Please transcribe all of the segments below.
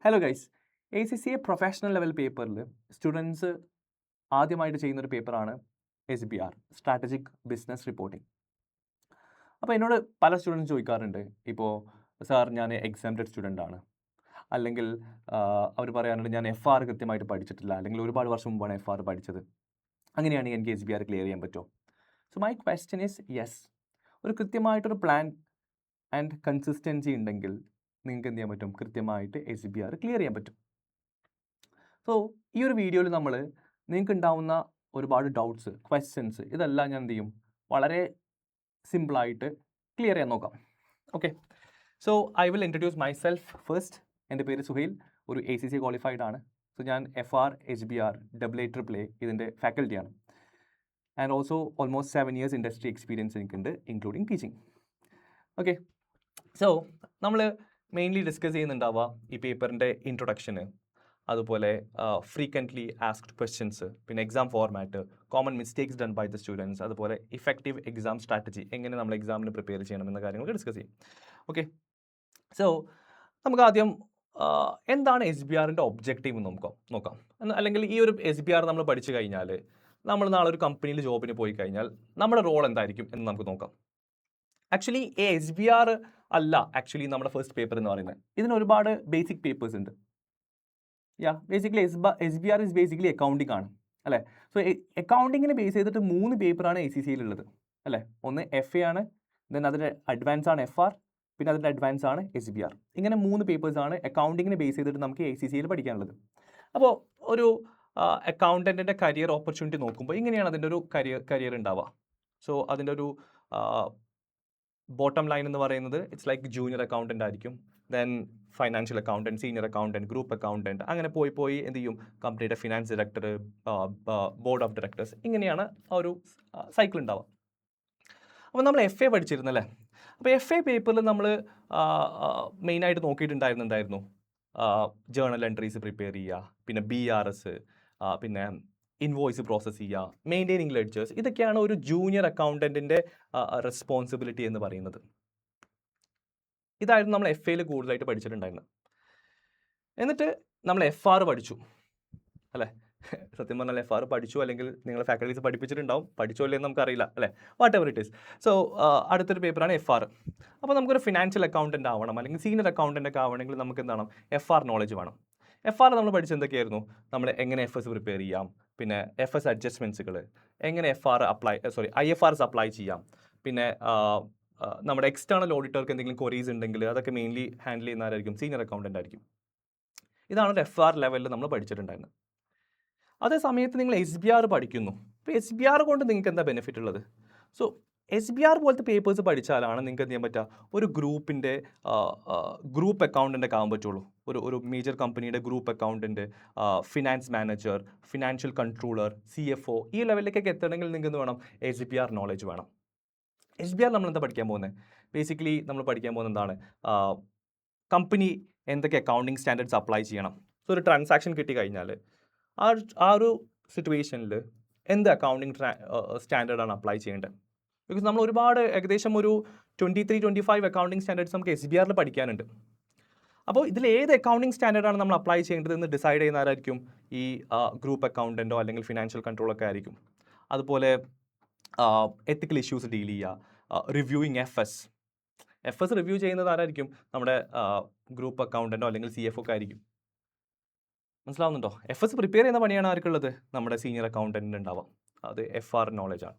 Hello guys, ACCA professional level പേപ്പറിൽ students ആദ്യമായിട്ട് ചെയ്യുന്നൊരു പേപ്പറാണ് SBR, സ്ട്രാറ്റജിക് ബിസിനസ് റിപ്പോർട്ടിംഗ്. അപ്പോൾ എന്നോട് പല സ്റ്റുഡൻസ് ചോദിക്കാറുണ്ട്, ഇപ്പോൾ സാർ ഞാൻ എക്സാംഡ് സ്റ്റുഡൻ്റ് ആണ്, അല്ലെങ്കിൽ അവർ പറയാറുണ്ട് ഞാൻ FR കൃത്യമായിട്ട് പഠിച്ചിട്ടില്ല, അല്ലെങ്കിൽ ഒരുപാട് വർഷം മുമ്പാണ് FR പഠിച്ചത്, അങ്ങനെയാണെങ്കിൽ എനിക്ക് SBR ക്ലിയർ ചെയ്യാൻ പറ്റുമോ? So my question is yes. ഒരു കൃത്യമായിട്ടൊരു പ്ലാൻ ആൻഡ് കൺസിസ്റ്റൻസി ഉണ്ടെങ്കിൽ നിങ്ങൾക്ക് എന്ത് ചെയ്യാൻ പറ്റും? കൃത്യമായിട്ട് SBR ക്ലിയർ ചെയ്യാൻ പറ്റും. സോ ഈ ഒരു വീഡിയോയിൽ നമ്മൾ നിങ്ങൾക്ക് ഉണ്ടാവുന്ന ഒരുപാട് ഡൗട്ട്സ്, ക്വസ്റ്റ്യൻസ്, ഇതെല്ലാം ഞാൻ എന്ത് ചെയ്യും? വളരെ സിമ്പിളായിട്ട് ക്ലിയർ ചെയ്യാൻ നോക്കാം. Okay, so I will introduce myself first. എൻ്റെ പേര് സുഹൈൽ, ഒരു ACCA ക്വാളിഫൈഡ് ആണ്. സോ ഞാൻ FR, HBR, AAA ഇതിൻ്റെ ഫാക്കൽറ്റിയാണ്. And also almost 7 years industry experience എനിക്കുണ്ട്, ഇൻക്ലൂഡിങ് ടീച്ചിങ്. ഓക്കെ, സോ നമ്മൾ മെയിൻലി ഡിസ്കസ് ചെയ്യുന്നുണ്ടാവുക ഈ പേപ്പറിൻ്റെ ഇൻട്രൊഡക്ഷന്, അതുപോലെ ഫ്രീക്വൻ്റ്ലി ആസ്ക്ഡ് ക്വസ്റ്റ്യൻസ്, പിന്നെ exam format, common mistakes done by the students, അതുപോലെ ഇഫക്റ്റീവ് എക്സാം സ്ട്രാറ്റജി, എങ്ങനെ നമ്മൾ എക്സാമിന് പ്രിപ്പയർ ചെയ്യണം എന്ന കാര്യങ്ങളൊക്കെ ഡിസ്കസ് ചെയ്യും. ഓക്കെ, സോ നമുക്ക് ആദ്യം എന്താണ് SBRൻ്റെ ഒബ്ജക്റ്റീവ് എന്ന് നോക്കാം. അല്ലെങ്കിൽ ഈ ഒരു SBR നമ്മൾ പഠിച്ചു കഴിഞ്ഞാൽ നമ്മൾ നാളെ ഒരു കമ്പനിയിൽ ജോബിന് പോയി കഴിഞ്ഞാൽ നമ്മുടെ റോൾ എന്തായിരിക്കും എന്ന് നമുക്ക് നോക്കാം. ആക്ച്വലി SBR അല്ല ആക്ച്വലി നമ്മുടെ ഫസ്റ്റ് പേപ്പർ എന്ന് പറയുന്നത്. ഇതിന് ഒരുപാട് ബേസിക് പേപ്പേഴ്സ് ഉണ്ട്. Basically SBR is basically accounting ആണ്, അല്ലേ? സോ അക്കൗണ്ടിങ്ങിനെ ബേസ് ചെയ്തിട്ട് 3 പേപ്പറാണ് ACCA-യിലുള്ളത്, അല്ലേ? ഒന്ന് FA ആണ്, ദെൻ അതിൻ്റെ അഡ്വാൻസ് ആണ് FR, പിന്നെ അതിൻ്റെ അഡ്വാൻസ് ആണ് SBR. ഇങ്ങനെ 3 പേപ്പേഴ്സാണ് അക്കൗണ്ടിങ്ങിനെ ബേസ് ചെയ്തിട്ട് നമുക്ക് ACCA-യിൽ പഠിക്കാനുള്ളത്. അപ്പോൾ ഒരു അക്കൗണ്ടൻറ്റിൻ്റെ കരിയർ ഓപ്പർച്യൂണിറ്റി നോക്കുമ്പോൾ ഇങ്ങനെയാണ് അതിൻ്റെ ഒരു കരിയർ ഉണ്ടാവുക. സോ അതിൻ്റെ ഒരു ബോട്ടം ലൈൻ എന്ന് പറയുന്നത് ഇറ്റ്സ് ലൈക്ക് ജൂനിയർ അക്കൗണ്ടൻ്റ് ആയിരിക്കും, then financial accountant, senior accountant, group accountant, അങ്ങനെ പോയി എന്ത് ചെയ്യും? കമ്പനിയുടെ finance director, board of directors, ഇങ്ങനെയാണ് ആ ഒരു സൈക്കിൾ ഉണ്ടാവുക. അപ്പോൾ നമ്മൾ FA പഠിച്ചിരുന്നല്ലേ? അപ്പോൾ FA പേപ്പറിൽ നമ്മൾ മെയിനായിട്ട് നോക്കിയിട്ടുണ്ടായിരുന്നു ജേർണൽ എൻട്രീസ് പ്രിപ്പയർ ചെയ്യുക, പിന്നെ BRS, പിന്നെ ഇൻവോയ്സ് പ്രോസസ്സ് ചെയ്യുക, മെയിൻറ്റെയിനിങ് ലെഡ്ജേഴ്സ്, ഇതൊക്കെയാണ് ഒരു ജൂനിയർ അക്കൗണ്ടൻറ്റിൻ്റെ റെസ്പോൺസിബിലിറ്റി എന്ന് പറയുന്നത്. ഇതായിരുന്നു നമ്മൾ FAയിൽ കൂടുതലായിട്ട് പഠിച്ചിട്ടുണ്ടായിരുന്നത്. എന്നിട്ട് നമ്മൾ FR പഠിച്ചു, അല്ലേ? സത്യം പറഞ്ഞാൽ FR പഠിച്ചു, അല്ലെങ്കിൽ നിങ്ങൾ ഫാക്കൽറ്റീസ് പഠിപ്പിച്ചിട്ടുണ്ടാവും, പഠിച്ചോ അല്ലേ നമുക്കറിയില്ല, അല്ലേ? What ever it is. So അടുത്തൊരു പേപ്പറാണ് FR. അപ്പോൾ നമുക്കൊരു ഫിനാൻഷ്യൽ അക്കൗണ്ടൻ്റ് ആവണം, അല്ലെങ്കിൽ സീനിയർ അക്കൗണ്ടൻ്റ് ഒക്കെ ആവണമെങ്കിൽ നമുക്ക് എന്താണ്? FR നോളജ് വേണം. FR നമ്മൾ പഠിച്ചത് എന്തൊക്കെയായിരുന്നു? നമ്മൾ എങ്ങനെ FS പ്രിപ്പയർ ചെയ്യാം, പിന്നെ FS അഡ്ജസ്റ്റ്മെൻറ്റ്സുകൾ, എങ്ങനെ IFRS അപ്ലൈ ചെയ്യാം, പിന്നെ നമ്മുടെ എക്സ്റ്റേണൽ ഓഡിറ്റർക്ക് എന്തെങ്കിലും ക്വറീസ് ഉണ്ടെങ്കിൽ അതൊക്കെ മെയിൻലി ഹാൻഡിൽ ചെയ്യുന്ന ആരായിരിക്കും? സീനിയർ അക്കൗണ്ടൻ്റ് ആയിരിക്കും. ഇതാണ് ഒരു FR ലെവലിൽ നമ്മൾ പഠിച്ചിട്ടുണ്ടായിരുന്നത്. അതേ സമയത്ത് നിങ്ങൾ SBR പഠിക്കുന്നു. ഇപ്പോൾ SBR കൊണ്ട് നിങ്ങൾക്ക് എന്താ ബെനിഫിറ്റ് ഉള്ളത്? സോ SBR പോലത്തെ പേപ്പേഴ്സ് പഠിച്ചാലാണ് നിങ്ങൾക്ക് എന്ത് ചെയ്യാൻ പറ്റുക? ഒരു ഗ്രൂപ്പിൻ്റെ ഗ്രൂപ്പ് അക്കൗണ്ടൻ്റ് ഒക്കെ ആകാൻ പറ്റുള്ളൂ. ഒരു മേജർ കമ്പനിയുടെ group accountant, finance manager, financial controller, CFO, ഈ ലെവലിലേക്കൊക്കെ എത്തണമെങ്കിൽ നിങ്ങൾക്ക് എന്ത് വേണം? SBR നോളജ് വേണം. SBR നമ്മൾ എന്താ പഠിക്കാൻ പോകുന്നത്? ബേസിക്കലി നമ്മൾ പഠിക്കാൻ പോകുന്നത് എന്താണ്? കമ്പനി എന്തൊക്കെ അക്കൗണ്ടിങ് സ്റ്റാൻഡേർഡ്സ് അപ്ലൈ ചെയ്യണം. സോ ഒരു ട്രാൻസാക്ഷൻ കിട്ടി കഴിഞ്ഞാൽ ആ ഒരു സിറ്റുവേഷനിൽ എന്ത് അക്കൗണ്ടിങ് സ്റ്റാൻഡേർഡാണ് അപ്ലൈ ചെയ്യേണ്ടത്? ബിക്കോസ് നമ്മൾ ഏകദേശം ഒരു 23-25 അക്കൗണ്ടിങ് സ്റ്റാൻഡേർഡ്സ് നമുക്ക് SBRൽ പഠിക്കാനുണ്ട്. അപ്പോൾ ഇതിൽ ഏത് അക്കൗണ്ടിങ് സ്റ്റാൻഡേർഡാണ് നമ്മൾ അപ്ലൈ ചെയ്യേണ്ടതെന്ന് ഡിസൈഡ് ചെയ്യുന്ന ആരായിരിക്കും? ഈ ഗ്രൂപ്പ് അക്കൗണ്ടൻറ്റോ അല്ലെങ്കിൽ ഫിനാൻഷ്യൽ കൺട്രോളൊക്കെ ആയിരിക്കും. അതുപോലെ എത്തിക്കൽ ഇഷ്യൂസ് ഡീൽ ചെയ്യുക, റിവ്യൂയിങ് FS റിവ്യൂ ചെയ്യുന്നത് ആരായിരിക്കും? നമ്മുടെ ഗ്രൂപ്പ് അക്കൗണ്ടൻറ്റോ അല്ലെങ്കിൽ CFO ഒക്കെ ആയിരിക്കും. മനസ്സിലാവുന്നുണ്ടോ? FS പ്രിപ്പയർ ചെയ്യുന്ന പണിയാണ് ആർക്കുള്ളത്? നമ്മുടെ സീനിയർ അക്കൗണ്ടൻറ്റിന് ഉണ്ടാവാം. അത് FR നോളജാണ്.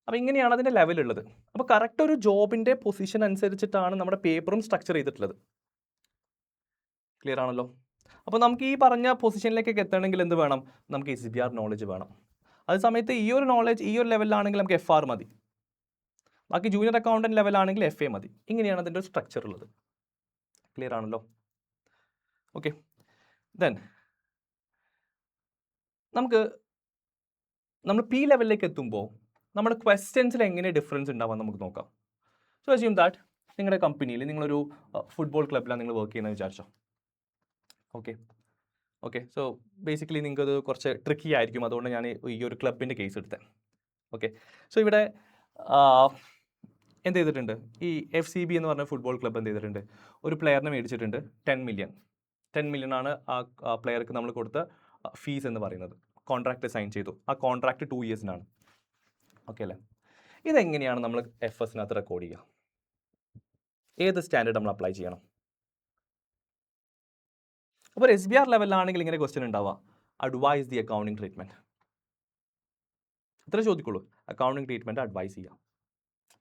അപ്പോൾ ഇങ്ങനെയാണ് അതിൻ്റെ ലെവലുള്ളത്. അപ്പോൾ കറക്റ്റ് ഒരു ജോബിൻ്റെ പൊസിഷൻ അനുസരിച്ചിട്ടാണ് നമ്മുടെ പേപ്പറും സ്ട്രക്ചർ ചെയ്തിട്ടുള്ളത്. ക്ലിയർ ആണല്ലോ? അപ്പോൾ നമുക്ക് ഈ പറഞ്ഞ പൊസിഷനിലേക്കൊക്കെ എത്തണമെങ്കിൽ എന്ത് വേണം? നമുക്ക് SBR നോളജ് വേണം. അതേ സമയത്ത് ഈ ഒരു നോളജ് ഈ ഒരു ലെവലിലാണെങ്കിൽ നമുക്ക് FR മതി. ബാക്കി ജൂനിയർ അക്കൗണ്ടൻറ്റ് ലെവലാണെങ്കിൽ FA മതി. ഇങ്ങനെയാണ് അതിൻ്റെ ഒരു സ്ട്രക്ചർ ഉള്ളത്. ക്ലിയർ ആണല്ലോ? ഓക്കെ, ദെൻ നമ്മൾ P ലെവലിലേക്ക് എത്തുമ്പോൾ നമ്മുടെ ക്വസ്റ്റ്യൻസിൽ എങ്ങനെ ഡിഫറൻസ് ഉണ്ടാവാൻ നമുക്ക് നോക്കാം. സോ അസ്യൂം ദാറ്റ് നിങ്ങളുടെ കമ്പനിയിൽ നിങ്ങളൊരു ഫുട്ബോൾ ക്ലബ്ബിലാണ് നിങ്ങൾ വർക്ക് ചെയ്യുന്നത് വിചാരിച്ചോ. ഓക്കെ, സോ ബേസിക്കലി നിങ്ങൾക്കത് കുറച്ച് ട്രിക്കി ആയിരിക്കും, അതുകൊണ്ട് ഞാൻ ഈ ഒരു ക്ലബിൻ്റെ കേസ് എടുത്തത്. ഓക്കെ, സോ ഇവിടെ എന്ത് ചെയ്തിട്ടുണ്ട്? ഈ FCB എന്ന് പറഞ്ഞ ഫുട്ബോൾ ക്ലബ്ബ് എന്ത് ചെയ്തിട്ടുണ്ട്? ഒരു പ്ലെയറിനെ മേടിച്ചിട്ടുണ്ട് 10 million. 10 million ആണ് ആ പ്ലെയർക്ക് നമ്മൾ കൊടുത്ത ഫീസ് എന്ന് പറയുന്നത്. കോൺട്രാക്ട് സൈൻ ചെയ്തു. ആ കോൺട്രാക്ട് 2 ഇയേഴ്സിനാണ്. ഓക്കെ അല്ലേ? ഇതെങ്ങനെയാണ് നമ്മൾ FSനകത്ത് റെക്കോർഡ് ചെയ്യുക? ഏത് സ്റ്റാൻഡേർഡ് നമ്മൾ അപ്ലൈ ചെയ്യണം? അപ്പോൾ SBR ലെവലിലാണെങ്കിൽ ഇങ്ങനെ ക്വസ്റ്റ്യൻ ഉണ്ടാവുക, അഡ്വൈസ് ദി അക്കൗണ്ടിങ് ട്രീറ്റ്മെൻറ്റ്. ഇത്ര ചോദിക്കുള്ളൂ, അക്കൗണ്ടിങ് ട്രീറ്റ്മെൻറ്റ് അഡ്വൈസ് ചെയ്യുക.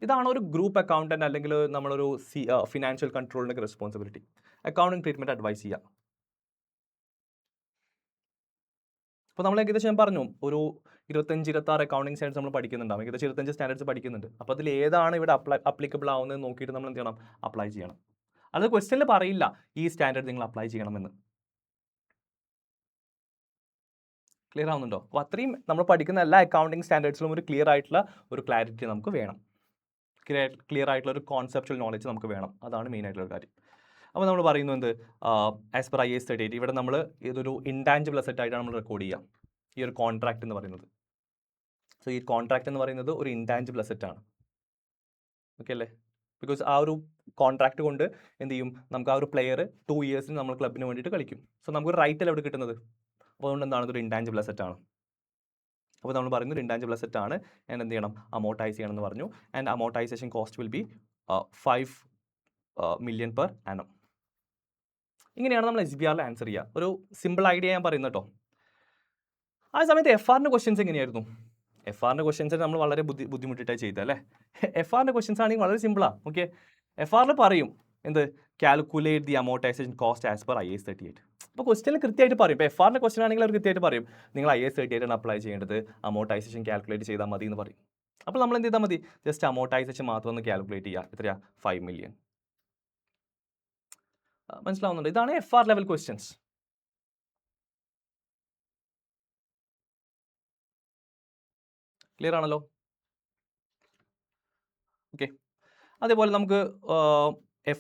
ഇതാണ് ഒരു ഗ്രൂപ്പ് അക്കൗണ്ടൻറ്റ് അല്ലെങ്കിൽ നമ്മളൊരു ഫിനാൻഷ്യൽ കൺട്രോളിൻ്റെ റെസ്പോൺസിബിലിറ്റി. അക്കൗണ്ടിങ് ട്രീറ്റ്മെൻറ്റ് അഡ്വൈസ് ചെയ്യുക. അപ്പോൾ നമ്മൾ ഏകദേശം ഞാൻ പറഞ്ഞു, ഒരു 25-26 അക്കൗണ്ടിങ് സ്റ്റാൻഡേർഡ്സ് നമ്മൾ പഠിക്കുന്നുണ്ടാവും. ഏകദേശം 25 സ്റ്റാൻഡേർഡ്സ് പഠിക്കുന്നുണ്ട്. അപ്പോൾ അതിൽ ഏതാണ് ഇവിടെ അപ്ലിക്കബിൾ ആവുന്നത് നോക്കിയിട്ട് നമ്മൾ എന്ത് ചെയ്യണം? അപ്ലൈ ചെയ്യണം. അത് ക്വസ്റ്റ്യനിൽ പറയില്ല ഈ സ്റ്റാൻഡേർഡ് നിങ്ങൾ അപ്ലൈ ചെയ്യണമെന്ന്. ക്ലിയർ ആവുന്നുണ്ടോ? അപ്പോൾ അത്രയും നമ്മൾ പഠിക്കുന്ന എല്ലാ അക്കൗണ്ടിങ് സ്റ്റാൻഡേർഡ്സിലും ഒരു ക്ലിയർ ആയിട്ടുള്ള ഒരു ക്ലാരിറ്റി നമുക്ക് വേണം. ക്ലിയർ ആയിട്ടുള്ള ഒരു കോൺസെപ്ച്വൽ നോളജ് നമുക്ക് വേണം. അതാണ് മെയിൻ ആയിട്ടുള്ള കാര്യം. അപ്പോൾ നമ്മൾ പറയുന്നത് എന്ത്, ആസ് പെർ IAS 38 ഇവിടെ നമ്മൾ ഇതൊരു ഇൻടാഞ്ചിബിൾ അസറ്റ് ആയിട്ടാണ് നമ്മൾ റെക്കോർഡ് ചെയ്യുക, ഈ ഒരു കോൺട്രാക്ട് എന്ന് പറയുന്നത്. സോ ഈ കോൺട്രാക്ട് എന്ന് പറയുന്നത് ഒരു ഇൻടാഞ്ചിബിൾ അസറ്റ് ആണ്. ഓക്കെ അല്ലേ? ബിക്കോസ് ആ ഒരു കോൺട്രാക്ട് കൊണ്ട് എന്ത് ചെയ്യും, നമുക്ക് ആ ഒരു പ്ലെയർ 2 ഇയേഴ്സിന് നമ്മൾ ക്ലബിന് വേണ്ടിയിട്ട് കളിക്കും. സോ നമുക്കൊരു റൈറ്റ് അല്ല ഇവിടെ കിട്ടുന്നത്. അപ്പോൾ അതുകൊണ്ട് എന്താണ്, ഇതൊരു ഇൻടാഞ്ചിബിൾ അസറ്റ് ആണ്. അപ്പോൾ നമ്മൾ പറയുന്നത് ഇൻടാഞ്ചിബിൾ അസറ്റ് ആണ്. ആൻഡ് എന്ത് ചെയ്യണം, അമോർട്ടൈസ് ചെയ്യണം എന്ന് പറഞ്ഞു. And amortisation cost will be 5 million per annum. ഇങ്ങനെയാണ് നമ്മൾ SBRൽ ആൻസർ ചെയ്യുക. ഒരു സിമ്പിൾ ഐഡിയ ഞാൻ പറയുന്നത് കേട്ടോ. ആ സമയത്ത് FRൻ്റെ ക്വസ്റ്റ്യൻസ് എങ്ങനെയായിരുന്നു? FRൻ്റെ ക്വസ്റ്റ്യൻസ് നമ്മൾ വളരെ ബുദ്ധിമുട്ടിട്ടാണ് ചെയ്തത് അല്ലേ? FRൻ്റെ ക്വസ്റ്റ്യൻസ് ആണെങ്കിൽ വളരെ സിമ്പിളാണ്. ഓക്കെ, FRൽ പറയും എന്ത്, calculate the amortisation cost as per IAS 38. അപ്പോൾ ക്വസ്റ്റ്യനിൽ കൃത്യമായിട്ട് പറയും. ഇപ്പോൾ FRൻ്റെ ക്വസ്റ്റ്യൻ ആണെങ്കിൽ അവർ കൃത്യമായിട്ട് പറയും, നിങ്ങൾ IAS 38 ആണ് അപ്ലൈ ചെയ്യേണ്ടത്, അമോർട്ടൈസേഷൻ കാൽക്കുലേറ്റ് ചെയ്താൽ മതി എന്ന് പറയും. അപ്പോൾ നമ്മൾ എന്ത് ചെയ്താൽ മതി, ജസ്റ്റ് അമോർട്ടൈസേഷൻ മാത്രം ഒന്ന് കാൽക്കുലേറ്റ് ചെയ്യുക. എത്രയാണ്? 5 million. മനസ്സിലാവുന്നുണ്ട്? ഇതാണ് FR ലെവൽ ക്വസ്റ്റ്യൻസ്. ക്ലിയർ ആണല്ലോ? ഓക്കെ, അതേപോലെ നമുക്ക്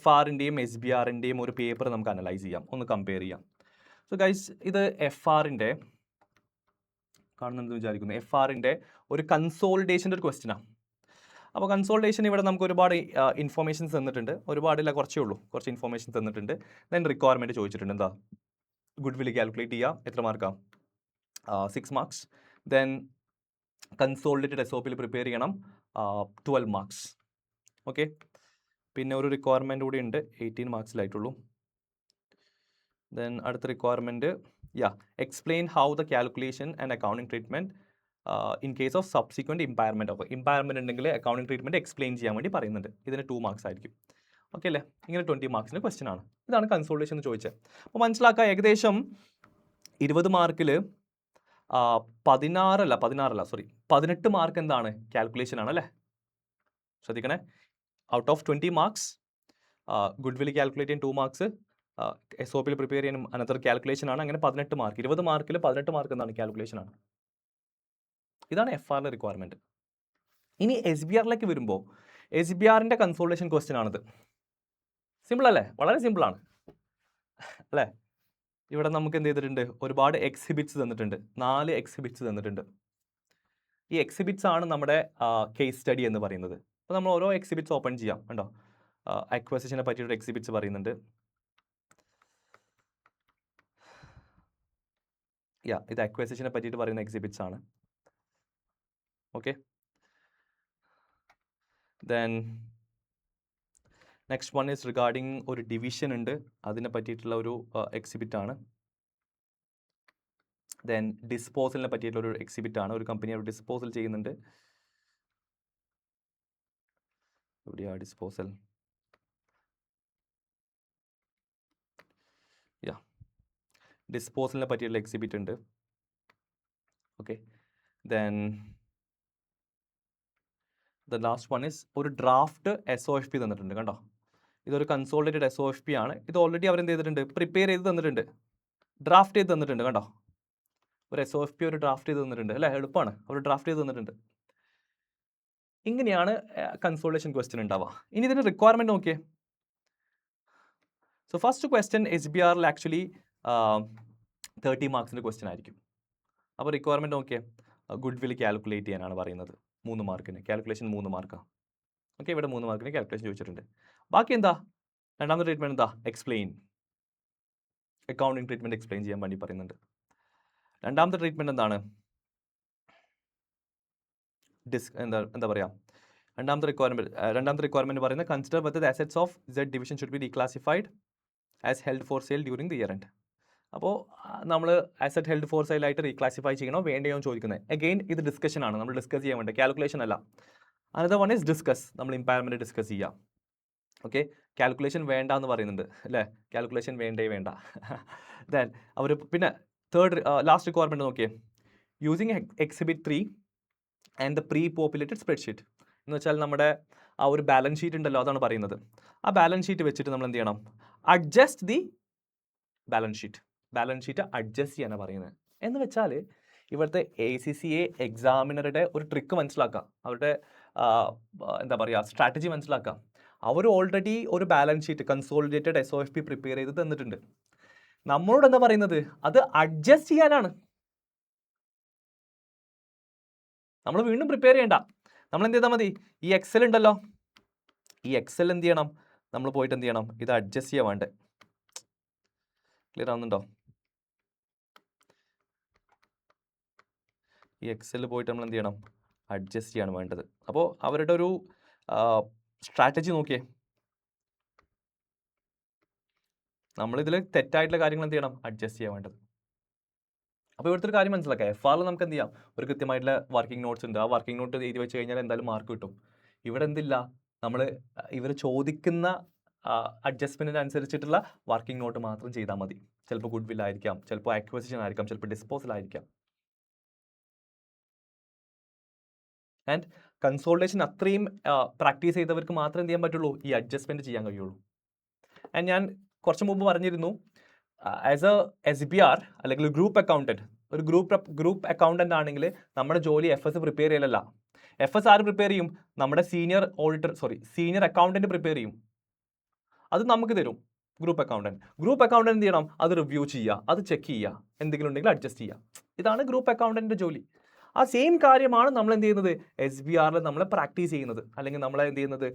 FRൻ്റെയും SBRൻ്റെയും ഒരു പേപ്പർ നമുക്ക് അനലൈസ് ചെയ്യാം, ഒന്ന് കമ്പയർ ചെയ്യാം. സോ ഗൈസ്, ഇത് FRൻ്റെ കാണുന്നെന്ന് വിചാരിക്കുന്നു. FRൻ്റെ ഒരു കൺസോളിഡേഷൻ്റെ ഒരു ക്വസ്റ്റ്യനാണ്. അപ്പോൾ കൺസോളിഡേഷൻ ഇവിടെ നമുക്ക് ഒരുപാട് ഇൻഫോർമേഷൻസ് തന്നിട്ടുണ്ട്. ഒരുപാടില്ല, കുറച്ചേ ഉള്ളൂ, കുറച്ച് ഇൻഫോർമേഷൻ തന്നിട്ടുണ്ട്. ദെൻ റിക്വയർമെൻറ്റ് ചോദിച്ചിട്ടുണ്ട്. എന്താ? ഗുഡ് വിൽ കാൽക്കുലേറ്റ് ചെയ്യുക. എത്ര മാർക്കാണ്? 6 മാർക്സ്. ദെൻ കൺസോളിഡേറ്റഡ് SOPയിൽ പ്രിപ്പയർ ചെയ്യണം, 12 മാർക്സ്. ഓക്കെ, പിന്നെ ഒരു റിക്വയർമെൻറ്റ് കൂടി ഉണ്ട്, 18 മാർക്സിലായിട്ടുള്ളൂ. ദെൻ അടുത്ത requirement, explain how the calculation and accounting treatment in case of subsequent impairment. Of impairment ഉണ്ടെങ്കിൽ അക്കൗണ്ടിങ് ട്രീറ്റ്മെൻറ്റ് എക്സ്പ്ലെയിൻ ചെയ്യാൻ വേണ്ടി പറയുന്നുണ്ട്. ഇതിന് 2 മാർക്സ് ആയിരിക്കും. ഓക്കെ അല്ലേ? ഇങ്ങനെ 20 മാർക്സിൻ്റെ ക്വസ്റ്റ്യൻ ആണ്. ഇതാണ് കൺസോളിഡേഷൻ എന്ന് ചോദിച്ചത്. അപ്പോൾ മനസ്സിലാക്കുക, ഏകദേശം 20 മാർക്കിൽ 18 മാർക്ക് എന്താണ്, കാൽക്കുലേഷൻ ആണ് അല്ലേ? ശ്രദ്ധിക്കണേ, out of 20 marks good will calculate ചെയ്യാൻ 2 മാർക്സ്, SOPയിൽ പ്രിപ്പയർ ചെയ്യാനും അനദർ കാൽക്കുലേഷൻ ആണ്. അങ്ങനെ 18 മാർക്ക്, 20 മാർക്കിൽ 18 മാർക്ക് എന്താണ്, കാൽക്കുലേഷൻ ആണ്. ഇതാണ് FRൻ്റെ റിക്വയർമെൻറ്റ്. ഇനി SBRലേക്ക് വരുമ്പോൾ SBRൻ്റെ കൺസോളിഡേഷൻ ക്വസ്റ്റ്യൻ ആണിത്. സിമ്പിൾ അല്ലേ? വളരെ സിമ്പിളാണ് അല്ലേ? ഇവിടെ നമുക്ക് എന്ത് ചെയ്തിട്ടുണ്ട്, ഒരുപാട് എക്സിബിറ്റ്സ് തന്നിട്ടുണ്ട്. 4 എക്സിബിറ്റ്സ് തന്നിട്ടുണ്ട്. ഈ എക്സിബിറ്റ്സ് ആണ് നമ്മുടെ കേസ് സ്റ്റഡി എന്ന് പറയുന്നത്. അപ്പോൾ നമ്മൾ ഓരോ എക്സിബിറ്റ്സ് ഓപ്പൺ ചെയ്യാം. കണ്ടോ, അക്വസിഷനെ പറ്റിയൊരു എക്സിബിറ്റ്സ് പറയുന്നുണ്ട്. ഇത് അക്വസിഷനെ പറ്റിയിട്ട് പറയുന്ന എക്സിബിറ്റ്സ് ആണ്. Okay, then next one is regarding ഒരു ഡിവിഷൻ ഉണ്ട്, അതിനെ പറ്റിയിട്ടുള്ള ഒരു എക്സിബിറ്റ് ആണ്. ദെൻ ഡിസ്പോസലിനെ പറ്റിയിട്ടുള്ള ഒരു എക്സിബിറ്റ് ആണ്. ഒരു കമ്പനി അവർ ഡിസ്പോസൽ ചെയ്യുന്നുണ്ട്. എവിടെയാണ് ഡിസ്പോസൽ? ഡിസ്പോസലിനെ പറ്റിയുള്ള എക്സിബിറ്റ് ഉണ്ട്. Okay, then the last one is ഒരു ഡ്രാഫ്റ്റ് SOFP തന്നിട്ടുണ്ട്. കണ്ടോ, ഇതൊരു കൺസോളിഡേറ്റഡ് SOFP ആണ്. ഇത് ഓൾറെഡി അവരെന്ത് ചെയ്തിട്ടുണ്ട്, പ്രിപ്പയർ ചെയ്ത് തന്നിട്ടുണ്ട്, ഡ്രാഫ്റ്റ് ചെയ്ത് തന്നിട്ടുണ്ട്. കണ്ടോ, ഒരു SOFP ഒരു ഡ്രാഫ്റ്റ് ചെയ്ത് തന്നിട്ടുണ്ട് അല്ലേ? എളുപ്പമാണ്, അവർ ഡ്രാഫ്റ്റ് ചെയ്ത് തന്നിട്ടുണ്ട്. ഇങ്ങനെയാണ് കൺസോളിഡേഷൻ ക്വസ്റ്റ്യൻ ഉണ്ടാവുക. ഇനി ഇതിൻ്റെ റിക്വയർമെൻറ്റ് നോക്കിയേ. സോ ഫസ്റ്റ് ക്വസ്റ്റ്യൻ SBRൽ ആക്ച്വലി 30 മാർക്സിൻ്റെ ക്വസ്റ്റ്യൻ ആയിരിക്കും. അപ്പോൾ റിക്വയർമെൻറ്റ് നോക്കിയേ, ഗുഡ് വിൽ കാൽക്കുലേറ്റ് ചെയ്യാനാണ് പറയുന്നത്. 3 മാർക്കിന് കാൽക്കുലേഷൻ 3 മാർക്കാണ്. ഓക്കെ, ഇവിടെ 3 മാർക്കിന് കാൽക്കുലേഷൻ ചോദിച്ചിട്ടുണ്ട്. ബാക്കി എന്താ, രണ്ടാമത്തെ ട്രീറ്റ്മെൻറ്റ് എന്താ, എക്സ്പ്ലെയിൻ. അക്കൗണ്ടിങ് ട്രീറ്റ്മെൻറ്റ് എക്സ്പ്ലെയിൻ ചെയ്യാൻ വേണ്ടി പറയുന്നുണ്ട്. രണ്ടാമത്തെ ട്രീറ്റ്മെൻറ്റ് എന്താണ്? എന്താ പറയുക, രണ്ടാമത്തെ റിക്വയർമെൻറ്റ് പറയുന്നത് consider whether the assets of Z division should be declassified as held for sale during the year end. അപ്പോൾ നമ്മൾ അസറ്റ് ഹെൽഡ് ഫോർ സെയിൽ ആയിട്ട് റീക്ലാസിഫൈ ചെയ്യണോ വേണ്ടയോ എന്ന് ചോദിക്കുന്നത്. അഗെയിൻ ഇത് ഡിസ്കഷൻ ആണ്, നമ്മൾ ഡിസ്കസ് ചെയ്യാൻ വേണ്ടി, കാൽക്കുലേഷൻ അല്ല. അനദർ വൺ ഈസ് ഡിസ്കസ്, നമ്മൾ ഇമ്പയർമെൻറ്റ് ഡിസ്കസ് ചെയ്യാം. ഓക്കെ, കാൽക്കുലേഷൻ വേണ്ട എന്ന് പറയുന്നുണ്ട് അല്ലേ, കാൽക്കുലേഷൻ വേണ്ട. ദെൻ അവർ പിന്നെ ലാസ്റ്റ് റിക്വയർമെൻറ്റ് നോക്കിയേ, using exhibit 3 and the pre populated spreadsheet. എന്ന് വെച്ചാൽ നമ്മുടെ ആ ഒരു ബാലൻസ് ഷീറ്റ് ഉണ്ടല്ലോ, അതാണ് പറയുന്നത്. ആ ബാലൻസ് ഷീറ്റ് വെച്ചിട്ട് നമ്മൾ എന്ത് ചെയ്യണം, adjust the balance sheet adjust ചെയ്യാനാണ് പറയുന്നത്. എന്ന് വെച്ചാൽ ഇവിടുത്തെ ACCA എക്സാമിനറുടെ ഒരു ട്രിക്ക് മനസ്സിലാക്കാം, അവരുടെ എന്താ പറയുക സ്ട്രാറ്റജി മനസ്സിലാക്കാം. അവർ ഓൾറെഡി ഒരു balance sheet consolidated SOFP prepare ചെയ്ത് തന്നിട്ടുണ്ട്. നമ്മളോട് എന്താ പറയുന്നത്, അത് അഡ്ജസ്റ്റ് ചെയ്യാനാണ്. നമ്മൾ വീണ്ടും പ്രിപ്പയർ ചെയ്യണ്ട, നമ്മൾ എന്ത് ചെയ്താൽ മതി, ഈ എക്സൽ ഉണ്ടല്ലോ, ഈ എക്സൽ എന്ത് ചെയ്യണം, നമ്മൾ പോയിട്ട് എന്ത് ചെയ്യണം, ഇത് അഡ്ജസ്റ്റ് ചെയ്യാൻ വേണ്ടേ. ക്ലിയർ ആവുന്നുണ്ടോ? ഈ എക്സലിൽ പോയിട്ട് നമ്മൾ എന്ത് ചെയ്യണം, അഡ്ജസ്റ്റ് ചെയ്യാണ് വേണ്ടത്. അപ്പോൾ അവരുടെ ഒരു സ്ട്രാറ്റജി നോക്കിയേ, നമ്മളിതിൽ തെറ്റായിട്ടുള്ള കാര്യങ്ങൾ എന്ത് ചെയ്യണം, അഡ്ജസ്റ്റ് ചെയ്യാൻ വേണ്ടത്. അപ്പോൾ ഇവിടുത്തെ ഒരു കാര്യം മനസ്സിലാക്കാം, FR നമുക്ക് എന്ത് ചെയ്യാം, ഒരു കൃത്യമായിട്ടുള്ള വർക്കിംഗ് നോട്ട്സ് ഉണ്ട്, ആ വർക്കിംഗ് നോട്ട് എഴുതി വെച്ച് കഴിഞ്ഞാൽ എന്തായാലും മാർക്ക് കിട്ടും. ഇവിടെ എന്തില്ല, നമ്മൾ ഇവർ ചോദിക്കുന്ന അഡ്ജസ്റ്റ്മെൻറ്റിനനുസരിച്ചിട്ടുള്ള വർക്കിംഗ് നോട്ട് മാത്രം ചെയ്താൽ മതി. ചിലപ്പോൾ ഗുഡ് വിൽ ആയിരിക്കാം, ചിലപ്പോൾ അക്വസിഷൻ ആയിരിക്കാം, ചിലപ്പോൾ ഡിസ്പോസൽ ആയിരിക്കാം. ആൻഡ് കൺസോൾട്ടേഷൻ അത്രയും പ്രാക്ടീസ് ചെയ്തവർക്ക് മാത്രമേ എന്ത് ചെയ്യാൻ പറ്റുള്ളൂ, ഈ അഡ്ജസ്റ്റ്മെൻറ്റ് ചെയ്യാൻ കഴിയുള്ളൂ. ആൻഡ് ഞാൻ കുറച്ച് മുമ്പ് പറഞ്ഞിരുന്നു, ആസ് എ SBR അല്ലെങ്കിൽ ഗ്രൂപ്പ് അക്കൗണ്ടൻറ്റ്, ഒരു ഗ്രൂപ്പ് അക്കൗണ്ടൻ്റ് ആണെങ്കിൽ നമ്മുടെ ജോലി FS പ്രിപ്പയർ ചെയ്യലല്ല. FS ആര് പ്രിപ്പയർ ചെയ്യും, നമ്മുടെ സീനിയർ അക്കൗണ്ടൻറ്റ് പ്രിപ്പയർ ചെയ്യും. അത് നമുക്ക് തരും ഗ്രൂപ്പ് അക്കൗണ്ടൻറ്റ് എന്ത് ചെയ്യണം, അത് റിവ്യൂ ചെയ്യുക, അത് ചെക്ക് ചെയ്യുക, എന്തെങ്കിലും ഉണ്ടെങ്കിൽ അഡ്ജസ്റ്റ് ചെയ്യുക. ഇതാണ് ഗ്രൂപ്പ് അക്കൗണ്ടൻറ്റിൻ്റെ ജോലി. ആ സെയിം കാര്യമാണ് നമ്മൾ എന്ത് ചെയ്യുന്നത്, SBRൽ നമ്മൾ പ്രാക്ടീസ് ചെയ്യുന്നത്, അല്ലെങ്കിൽ നമ്മൾ എന്ത് ചെയ്യുന്നത്,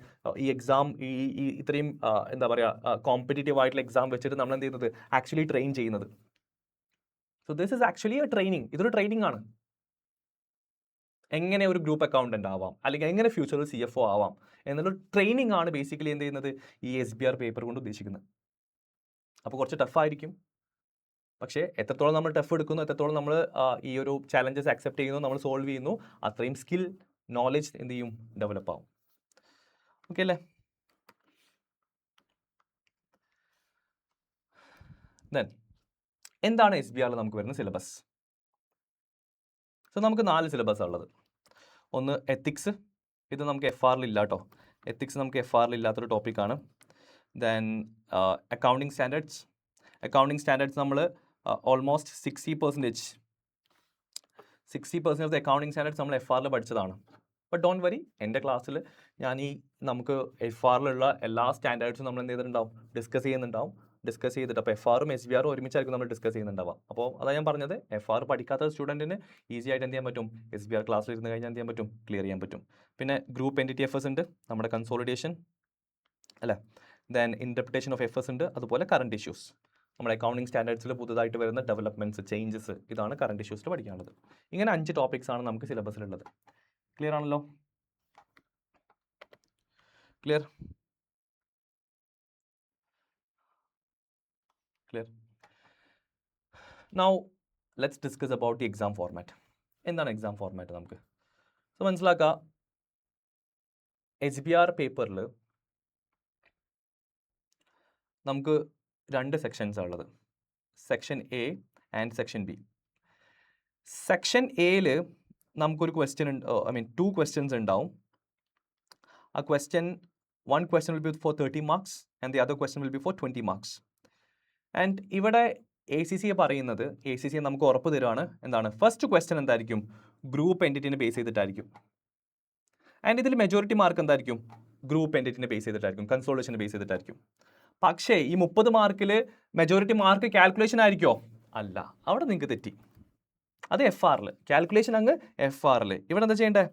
ഈ എക്സാം ഈ ഇത്രയും എന്താ പറയുക കോമ്പറ്റേറ്റീവ് ആയിട്ടുള്ള എക്സാം വെച്ചിട്ട് നമ്മൾ എന്ത് ചെയ്യുന്നത്, ആക്ച്വലി ട്രെയിൻ ചെയ്യുന്നത്. So this is actually A training, ഇതൊരു ട്രെയിനിങ് ആണ്. എങ്ങനെ ഒരു ഗ്രൂപ്പ് അക്കൗണ്ടൻ്റ് ആവാം, അല്ലെങ്കിൽ എങ്ങനെ ഫ്യൂച്ചറിൽ CFO ആവാം എന്നുള്ള ട്രെയിനിങ് ആണ് ബേസിക്കലി എന്ത് ചെയ്യുന്നത്, ഈ SBR പേപ്പർ കൊണ്ട് ഉദ്ദേശിക്കുന്നത്. അപ്പോൾ കുറച്ച് ടഫായിരിക്കും, പക്ഷേ എത്രത്തോളം നമ്മൾ ടഫ് എടുക്കുന്നു, എത്രത്തോളം നമ്മൾ ഈ ഒരു ചാലഞ്ചസ് അക്സെപ്റ്റ് ചെയ്യുന്നു, നമ്മൾ സോൾവ് ചെയ്യുന്നു, അത്രയും സ്കിൽ നോളജ് എന്ത് ചെയ്യും, ഡെവലപ്പ് ആവും. ഓക്കെ അല്ലേ? ദെൻ എന്താണ് SBRൽ നമുക്ക് വരുന്ന സിലബസ്? സോ നമുക്ക് 4 സിലബസ് ഉള്ളത്. ഒന്ന് എത്തിക്സ്, ഇത് നമുക്ക് FRൽ ഇല്ല കേട്ടോ, എത്തിക്സ് നമുക്ക് FRൽ ഇല്ലാത്തൊരു ടോപ്പിക്കാണ്. ദെൻ അക്കൗണ്ടിങ് സ്റ്റാൻഡേർഡ്സ് നമ്മൾ almost 60% of the accounting standards നമ്മൾ FRൽ പഠിച്ചതാണ്. ബട്ട് ഡോണ്ട് വരി, എൻ്റെ ക്ലാസ്സിൽ ഞാൻ നമുക്ക് FRലുള്ള എല്ലാ സ്റ്റാൻഡേർഡ്സും നമ്മൾ എന്ത് ചെയ്തിട്ടുണ്ടാവും, ഡിസ്കസ് ചെയ്തിട്ട് അപ്പോൾ FRഉം SBRഉം ഒരുമിച്ചായിരിക്കും നമ്മൾ ഡിസ്കസ് ചെയ്യുന്നുണ്ടാവുക. അപ്പോൾ അതാണ് ഞാൻ പറഞ്ഞത്, FR പഠിക്കാത്ത സ്റ്റുഡൻറ്റിന് ഈസി ആയിട്ട് എന്ത് ചെയ്യാൻ പറ്റും, SBR ക്ലാസ്സിൽ ഇരുന്ന് കഴിഞ്ഞാൽ എന്ത് ചെയ്യാൻ പറ്റും, ക്ലിയർ ചെയ്യാൻ പറ്റും. പിന്നെ ഗ്രൂപ്പ് എൻറ്റിറ്റി FS ഉണ്ട്, നമ്മുടെ കൺസോളിഡേഷൻ അല്ലേ, ദെൻ ഇൻ്റർപ്രിറ്റേഷൻ ഓഫ് FS ഉണ്ട്, അതുപോലെ കറണ്ട് ഇഷ്യൂസ്, നമ്മുടെ അക്കൗണ്ടിങ് സ്റ്റാൻഡേർഡ്സിൽ പുതുതായിട്ട് വരുന്ന ഡെവലപ്മെൻറ്റ്സ്, ചേഞ്ചസ്, ഇതാണ് കറണ്ട് ഇഷ്യൂസിൽ പഠിക്കാനുള്ളത്. ഇങ്ങനെ 5 ടോപ്പിക്സ് ആണ് നമുക്ക് സിലബസിലുള്ളത്. ക്ലിയർ ആണല്ലോ? Clear? Now let's discuss about the exam format. എന്താണ് എക്സാം ഫോർമാറ്റ് നമുക്ക്? സോ മനസ്സിലാക്കുക, SBR പേപ്പറിൽ നമുക്ക് 2 സെക്ഷൻസാണ് ഉള്ളത്, section A and section B. Section Aയിൽ നമുക്കൊരു ക്വസ്റ്റ്യൻ 2 ക്വസ്റ്റ്യൻസ് ഉണ്ടാവും. ആ one question will be for 30 marks and the other question will be for 20 marks. And ഇവിടെ ACCA പറയുന്നത്, ACCA നമുക്ക് ഉറപ്പ് തരുവാണ്, എന്താണ്, ഫസ്റ്റ് ക്വസ്റ്റ്യൻ എന്തായിരിക്കും, ഗ്രൂപ്പ് എൻറ്റിറ്റിനെ ബേസ് ചെയ്തിട്ടായിരിക്കും. ആൻഡ് ഇതിൽ മെജോറിറ്റി മാർക്ക് എന്തായിരിക്കും, ഗ്രൂപ്പ് എൻറ്റിറ്റിനെ ബേസ് ചെയ്തിട്ടായിരിക്കും, കൺസോളിഡേഷനെ ബേസ് ചെയ്തിട്ടായിരിക്കും. പക്ഷേ ഈ 30 മാർക്കിൽ മെജോറിറ്റി മാർക്ക് കാൽക്കുലേഷൻ ആയിരിക്കുമോ? അല്ല, അവിടെ നിങ്ങൾക്ക് തെറ്റി. അത് FRൽ, കാൽക്കുലേഷൻ അങ്ങ് FRൽ. ഇവിടെ എന്താ ചെയ്യേണ്ടത്,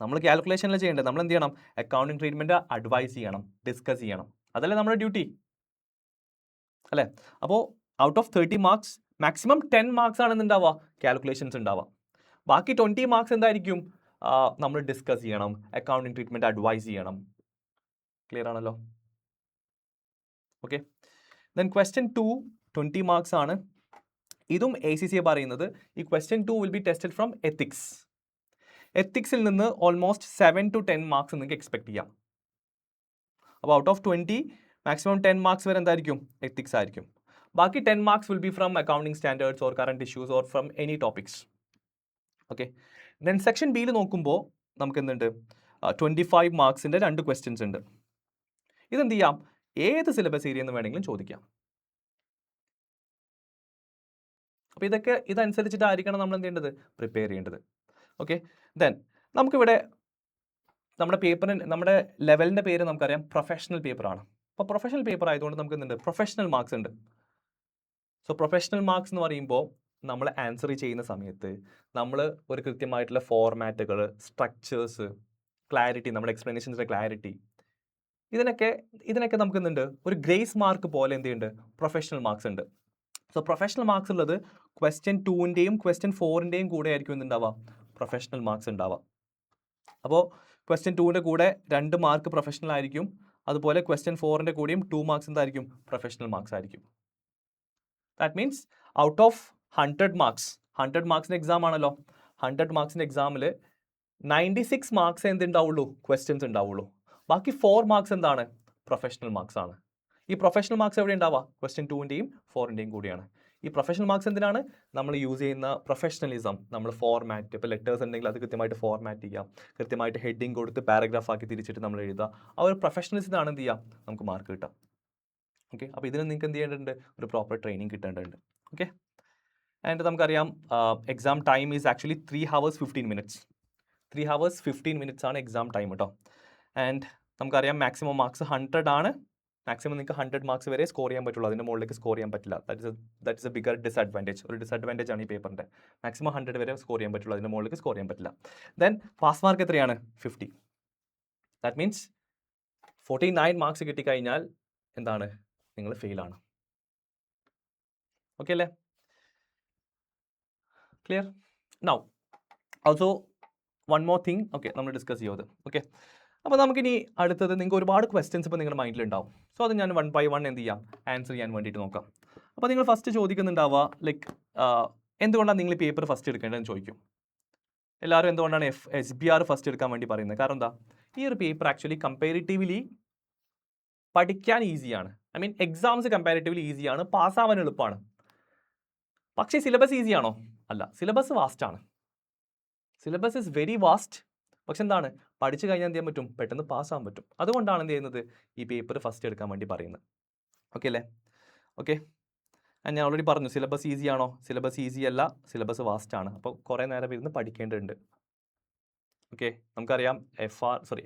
നമ്മൾ കാൽക്കുലേഷനിൽ ചെയ്യേണ്ടത്, നമ്മൾ എന്ത് ചെയ്യണം, അക്കൗണ്ടിങ് ട്രീറ്റ്മെൻറ്റ് അഡ്വൈസ് ചെയ്യണം, ഡിസ്കസ് ചെയ്യണം, അതല്ലേ നമ്മുടെ ഡ്യൂട്ടി അല്ലേ? അപ്പോൾ out of 30 marks maximum 10 marks ആണ് എന്തുണ്ടാവുക, കാൽക്കുലേഷൻസ് ഉണ്ടാവുക. ബാക്കി 20 മാർക്സ് എന്തായിരിക്കും, നമ്മൾ ഡിസ്കസ് ചെയ്യണം, അക്കൗണ്ടിങ് ട്രീറ്റ്മെൻറ്റ് അഡ്വൈസ് ചെയ്യണം. ക്ലിയർ ആണല്ലോ? ഓക്കെ. ദെൻ ക്വസ്റ്റ്യൻ 2 20 മാർക്സ് ആണ്. ഇതും ACCA പറയുന്നത് ഈ question 2 will be tested from ethics. എത്തിക്സിൽ നിന്ന് ഓൾമോസ്റ്റ് 7 to 10 മാർക്സ് നിങ്ങൾക്ക് എക്സ്പെക്ട് ചെയ്യാം. അപ്പോൾ ഔട്ട് ഓഫ് 20 മാക്സിമം 10 മാർക്സ് വരെ എന്തായിരിക്കും, എത്തിക്സ് ആയിരിക്കും. ബാക്കി 10 marks will be from accounting standards or current issues or from any topics. Okay. Then section ബിയിൽ നോക്കുമ്പോൾ നമുക്ക് എന്തുണ്ട്, 25 മാർക്സിൻ്റെ 2 ക്വസ്റ്റ്യൻസ് ഉണ്ട്. ഇതെന്ത് ചെയ്യാം, ഏത് സിലബസ് ഏരിയ എന്ന് വേണമെങ്കിലും ചോദിക്കാം. അപ്പോൾ ഇതനുസരിച്ചിട്ടായിരിക്കണം നമ്മൾ എന്ത് ചെയ്യേണ്ടത്, പ്രിപ്പയർ ചെയ്യേണ്ടത്. ഓക്കെ. ദെൻ നമുക്കിവിടെ നമ്മുടെ പേപ്പറിന്, നമ്മുടെ ലെവലിൻ്റെ പേര് നമുക്കറിയാം പ്രൊഫഷണൽ പേപ്പറാണ്. അപ്പോൾ പ്രൊഫഷണൽ പേപ്പർ ആയതുകൊണ്ട് നമുക്ക് എന്തുണ്ട്, പ്രൊഫഷണൽ മാർക്സ് ഉണ്ട്. സോ പ്രൊഫഷണൽ മാർക്സ് എന്ന് പറയുമ്പോൾ നമ്മൾ ആൻസർ ചെയ്യുന്ന സമയത്ത് നമ്മൾ ഒരു കൃത്യമായിട്ടുള്ള ഫോർമാറ്റുകൾ, സ്ട്രക്ചേഴ്സ്, ക്ലാരിറ്റി, നമ്മുടെ എക്സ്പ്ലനേഷൻസിൻ്റെ ക്ലാരിറ്റി, ഇതിനൊക്കെ നമുക്ക് എന്തുണ്ട്, ഒരു ഗ്രേസ് മാർക്ക് പോലെ എന്ത് ചെയ്യുന്നുണ്ട്, പ്രൊഫഷണൽ മാർക്സ് ഉണ്ട്. സോ പ്രൊഫഷണൽ മാർക്സ് ഉള്ളത് ക്വസ്റ്റ്യൻ 2ൻ്റെയും ക്വസ്റ്റ്യൻ 4ൻ്റെയും കൂടെ ആയിരിക്കും എന്തുണ്ടാവുക, പ്രൊഫഷണൽ മാർക്സ് ഉണ്ടാവുക. അപ്പോൾ ക്വസ്റ്റ്യൻ 2ൻ്റെ കൂടെ 2 മാർക്ക് പ്രൊഫഷണൽ ആയിരിക്കും. അതുപോലെ ക്വസ്റ്റ്യൻ 4ൻ്റെ കൂടെയും 2 മാർക്സ് എന്തായിരിക്കും, പ്രൊഫഷണൽ മാർക്സ് ആയിരിക്കും. That means out of 100 marks, 100 മാർക്സിൻ്റെ എക്സാം ആണല്ലോ, 100 മാർക്സിൻ്റെ എക്സാമിൽ 96 മാർക്സ് എന്തുണ്ടാവുള്ളൂ, ക്വസ്റ്റ്യൻസ് ഉണ്ടാവുള്ളൂ. ബാക്കി 4 മാർക്സ് എന്താണ്, പ്രൊഫഷണൽ മാർക്സ് ആണ്. ഈ പ്രൊഫഷണൽ മാർക്സ് എവിടെ ഉണ്ടാവുക, ക്വസ്റ്റ്യൻ 2ൻ്റെയും 4ൻ്റെയും കൂടിയാണ്. ഈ പ്രൊഫഷണൽ മാർക്സ് എന്തിനാണ്, നമ്മൾ യൂസ് ചെയ്യുന്ന പ്രൊഫഷണലിസം, നമ്മൾ ഫോർമാറ്റ്, ഇപ്പോൾ ലെറ്റേഴ്സ് ഉണ്ടെങ്കിൽ അത് കൃത്യമായിട്ട് ഫോർമാറ്റ് ചെയ്യാം, കൃത്യമായിട്ട് ഹെഡിങ് കൊടുത്ത് പാരഗ്രാഫ് ആക്കി തിരിച്ചിട്ട് നമ്മൾ എഴുതുക. ആ ഒരു പ്രൊഫഷണലിസത്തിനാണ് എന്ത് ചെയ്യുക, നമുക്ക് മാർക്ക് കിട്ടുക. ഓക്കെ. അപ്പോൾ ഇതിന് നിങ്ങൾക്ക് എന്ത് ചെയ്യേണ്ടതുണ്ട്, ഒരു പ്രോപ്പർ ട്രെയിനിങ് കിട്ടേണ്ടതുണ്ട്. ഓക്കെ. ആൻഡ് നമുക്കറിയാം exam time is actually 3 hours 15 minutes. 3 hours 15 minutes ആണ് എക്സാം ടൈം കേട്ടോ. ആൻഡ് നമുക്കറിയാം മാക്സിമം മാർക്സ് 100 ആണ്. മാക്സിമം നിങ്ങൾക്ക് 100 മാർക്സ് വരെ സ്കോർ ചെയ്യാൻ പറ്റുള്ളൂ, അതിൻ്റെ മുകളിലേക്ക് സ്കോർ ചെയ്യാൻ പറ്റില്ല. That is A bigger disadvantage. ഒരു ഡിസഡ്വാൻറ്റേജ് ആണ് ഈ പേപ്പറിൻ്റെ. മാക്സിമം 100 വരെ സ്കോർ ചെയ്യാൻ പറ്റുള്ളൂ, അതിൻ്റെ മുകളിലേക്ക് സ്കോർ ചെയ്യാൻ പറ്റില്ല. ദെൻ പാസ് മാർക്ക് എത്രയാണ്, 50. ദാറ്റ് മീൻസ് 49 മാർക്സ് കിട്ടിക്കഴിഞ്ഞാൽ എന്താണ്, നിങ്ങൾ ഫെയിലാണ്. ഓക്കെ അല്ലേ? Clear? Now also one more thing. Okay, നമ്മൾ ഡിസ്കസ് ചെയ്യുന്നത്. ഓക്കെ. അപ്പോൾ നമുക്കിനി അടുത്തത്, നിങ്ങൾക്ക് ഒരുപാട് ക്വസ്റ്റ്യൻസ് ഇപ്പോൾ നിങ്ങളുടെ മൈൻഡിലുണ്ടാവും. സോ അത് ഞാൻ 1 by 1 എന്ത് ചെയ്യാം, ആൻസർ ചെയ്യാൻ വേണ്ടിയിട്ട് നോക്കാം. അപ്പോൾ നിങ്ങൾ ഫസ്റ്റ് ചോദിക്കുന്നുണ്ടാവുക, ലൈക്ക് എന്തുകൊണ്ടാണ് നിങ്ങൾ ഈ പേപ്പർ ഫസ്റ്റ് എടുക്കേണ്ടതെന്ന് ചോദിക്കും. എല്ലാവരും എന്തുകൊണ്ടാണ് SBR ഫസ്റ്റ് എടുക്കാൻ വേണ്ടി പറയുന്നത്? കാരണം എന്താ, ഈ ഒരു പേപ്പർ ആക്ച്വലി കമ്പാരിറ്റീവ്ലി പഠിക്കാൻ ഈസിയാണ്. ഐ മീൻ എക്സാംസ് കമ്പാരിറ്റീവ്ലി ഈസിയാണ്, പാസ്സാവാൻ എളുപ്പമാണ്. പക്ഷേ സിലബസ് ഈസിയാണോ? അല്ല, സിലബസ് വാസ്റ്റാണ്. Syllabus is very vast. പക്ഷെ എന്താണ്, പഠിച്ചു കഴിഞ്ഞാൽ എന്ത് ചെയ്യാൻ പറ്റും, പെട്ടെന്ന് പാസ്സാകാൻ പറ്റും. അതുകൊണ്ടാണ് എന്ത് ചെയ്യുന്നത്, ഈ പേപ്പർ ഫസ്റ്റ് എടുക്കാൻ വേണ്ടി പറയുന്നത്. ഓക്കെ അല്ലേ? ഓക്കെ. ഞാൻ ഓൾറെഡി പറഞ്ഞു, സിലബസ് ഈസി ആണോ? സിലബസ് ഈസി അല്ല, സിലബസ് വാസ്റ്റ് ആണ്. അപ്പോൾ കുറേ നേരം ഇരുന്ന് പഠിക്കേണ്ടതുണ്ട്. ഓക്കെ. നമുക്കറിയാം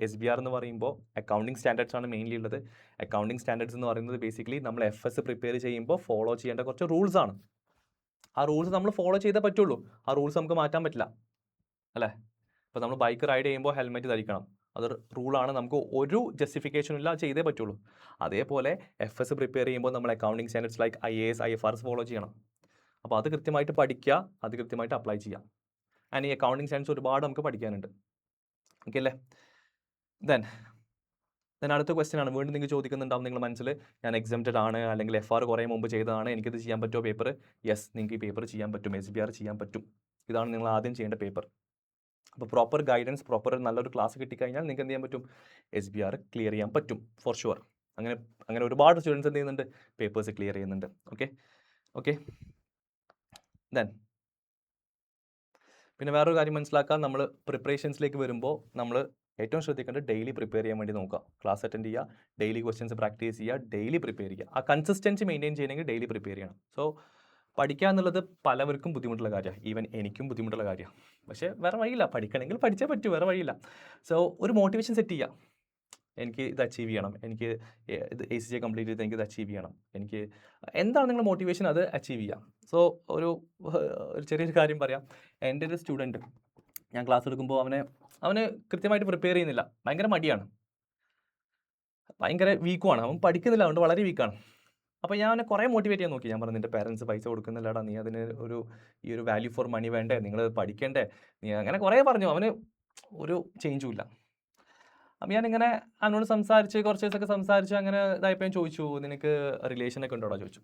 SBR എന്ന് പറയുമ്പോൾ അക്കൗണ്ടിങ് സ്റ്റാൻഡേർഡ്സ് ആണ് മെയിൻലി ഉള്ളത്. അക്കൗണ്ടിങ് സ്റ്റാൻഡേർഡ്സ് എന്ന് പറയുന്നത് ബേസിക്കലി നമ്മൾ FS പ്രിപ്പയർ ചെയ്യുമ്പോൾ ഫോളോ ചെയ്യേണ്ട കുറച്ച് റൂൾസ് ആണ്. ആ റൂൾസ് നമ്മൾ ഫോളോ ചെയ്തേ പറ്റുള്ളൂ. ആ റൂൾസ് നമുക്ക് മാറ്റാൻ പറ്റില്ല അല്ലേ? ഇപ്പോൾ നമ്മൾ ബൈക്ക് റൈഡ് ചെയ്യുമ്പോൾ ഹെൽമെറ്റ് ധരിക്കണം, അത് റൂളാണ്, നമുക്ക് ഒരു ജസ്റ്റിഫിക്കേഷനും ഇല്ല, ചെയ്തേ പറ്റുള്ളൂ. അതേപോലെ FS പ്രിപ്പയർ ചെയ്യുമ്പോൾ നമ്മൾ accounting standards like IAS IFRS follow ചെയ്യണം. അപ്പോൾ അത് കൃത്യമായിട്ട് പഠിക്കുക, അത് കൃത്യമായിട്ട് അപ്ലൈ ചെയ്യാം. ആൻഡ് ഈ അക്കൗണ്ടിങ് സ്റ്റാൻഡേർഡ്സ് ഒരുപാട് നമുക്ക് പഠിക്കാനുണ്ട്. ഓക്കെ അല്ലേ? ദെൻ അടുത്ത ക്വസ്റ്റ്യൻ ആണ്, വീണ്ടും നിങ്ങൾ ചോദിക്കുന്നുണ്ടാവും നിങ്ങൾ മനസ്സിൽ, ഞാൻ എക്സംപ്റ്റഡ് ആണ്, അല്ലെങ്കിൽ FR കുറേ മുമ്പ് ചെയ്തതാണ്, എനിക്കിത് ചെയ്യാൻ പറ്റുമോ പേപ്പർ? യെസ്, നിങ്ങൾക്ക് ഈ പേപ്പർ ചെയ്യാൻ പറ്റും, SBR ചെയ്യാൻ പറ്റും. ഇതാണ് നിങ്ങൾ ആദ്യം ചെയ്യേണ്ട പേപ്പർ. അപ്പോൾ പ്രോപ്പർ ഗൈഡൻസ്, പ്രോപ്പർ നല്ലൊരു ക്ലാസ് കിട്ടിക്കഴിഞ്ഞാൽ നിങ്ങൾക്ക് എന്ത് ചെയ്യാൻ പറ്റും, SBR ക്ലിയർ ചെയ്യാൻ പറ്റും ഫോർ ഷുവർ. അങ്ങനെ ഒരുപാട് സ്റ്റുഡൻസ് എന്ത് ചെയ്യുന്നുണ്ട്, പേപ്പേഴ്സ് ക്ലിയർ ചെയ്യുന്നുണ്ട്. ഓക്കെ. ദെൻ പിന്നെ വേറൊരു കാര്യം മനസ്സിലാക്കാൻ, നമ്മൾ പ്രിപ്പറേഷൻസിലേക്ക് വരുമ്പോൾ നമ്മൾ ഏറ്റവും ശ്രദ്ധിക്കേണ്ടത് ഡെയിലി പ്രിപ്പയർ ചെയ്യാൻ വേണ്ടി നോക്കുക. ക്ലാസ് അറ്റൻഡ് ചെയ്യുക, ഡെയിലി ക്വസ്റ്റ്യൻസ് പ്രാക്ടീസ് ചെയ്യുക, ഡെയിലി പ്രിപ്പയർ ചെയ്യുക. ആ കൺസിസ്റ്റൻസി മെയിൻറ്റെയിൻ ചെയ്യണമെങ്കിൽ ഡെയിലി പ്രിപ്പയർ ചെയ്യണം. സോ പഠിക്കുക എന്നുള്ളത് പലവർക്കും ബുദ്ധിമുട്ടുള്ള കാര്യമാണ്, ഈവൻ എനിക്കും ബുദ്ധിമുട്ടുള്ള കാര്യമാണ്. പക്ഷേ വേറെ വഴിയില്ല, പഠിക്കണമെങ്കിൽ പഠിച്ചേ പറ്റൂ, വേറെ വഴിയില്ല. സോ ഒരു മോട്ടിവേഷൻ സെറ്റ് ചെയ്യുക, എനിക്ക് ഇത് അച്ചീവ് ചെയ്യണം, എനിക്ക് ഇത് ACCA കംപ്ലീറ്റ് ചെയ്ത് എനിക്ക് ഇത് അച്ചീവ് ചെയ്യണം, എനിക്ക് എന്താണ് നിങ്ങളുടെ മോട്ടിവേഷൻ, അത് അച്ചീവ് ചെയ്യാം. സോ ഒരു ചെറിയൊരു കാര്യം പറയാം. എൻ്റെ ഒരു സ്റ്റുഡൻറ്റ്, ഞാൻ ക്ലാസ് എടുക്കുമ്പോൾ അവന് കൃത്യമായിട്ട് പ്രിപ്പയർ ചെയ്യുന്നില്ല, ഭയങ്കര മടിയാണ്, ഭയങ്കര വീക്കുമാണ്, അവൻ പഠിക്കുന്നില്ല, അതുകൊണ്ട് വളരെ വീക്കാണ്. അപ്പോൾ ഞാൻ അവനെ കുറേ മോട്ടിവേറ്റ് ചെയ്യാൻ നോക്കി. ഞാൻ പറഞ്ഞു നിൻ്റെ പേരൻസ് പൈസ കൊടുക്കുന്നില്ലടാ, നീ അതിന് ഈ ഒരു വാല്യൂ ഫോർ മണി വേണ്ടേ, നിങ്ങൾ പഠിക്കണ്ടേ, നീ അങ്ങനെ കുറേ പറഞ്ഞു. അവന് ഒരു ചേഞ്ചും ഇല്ല. അപ്പം ഞാനിങ്ങനെ അവനോട് സംസാരിച്ച് കുറച്ച് ദിവസമൊക്കെ സംസാരിച്ച് അങ്ങനെ ഇതായപ്പോൾ ഞാൻ ചോദിച്ചു, നിനക്ക് റിലേഷനൊക്കെ ഉണ്ടോടാ ചോദിച്ചു.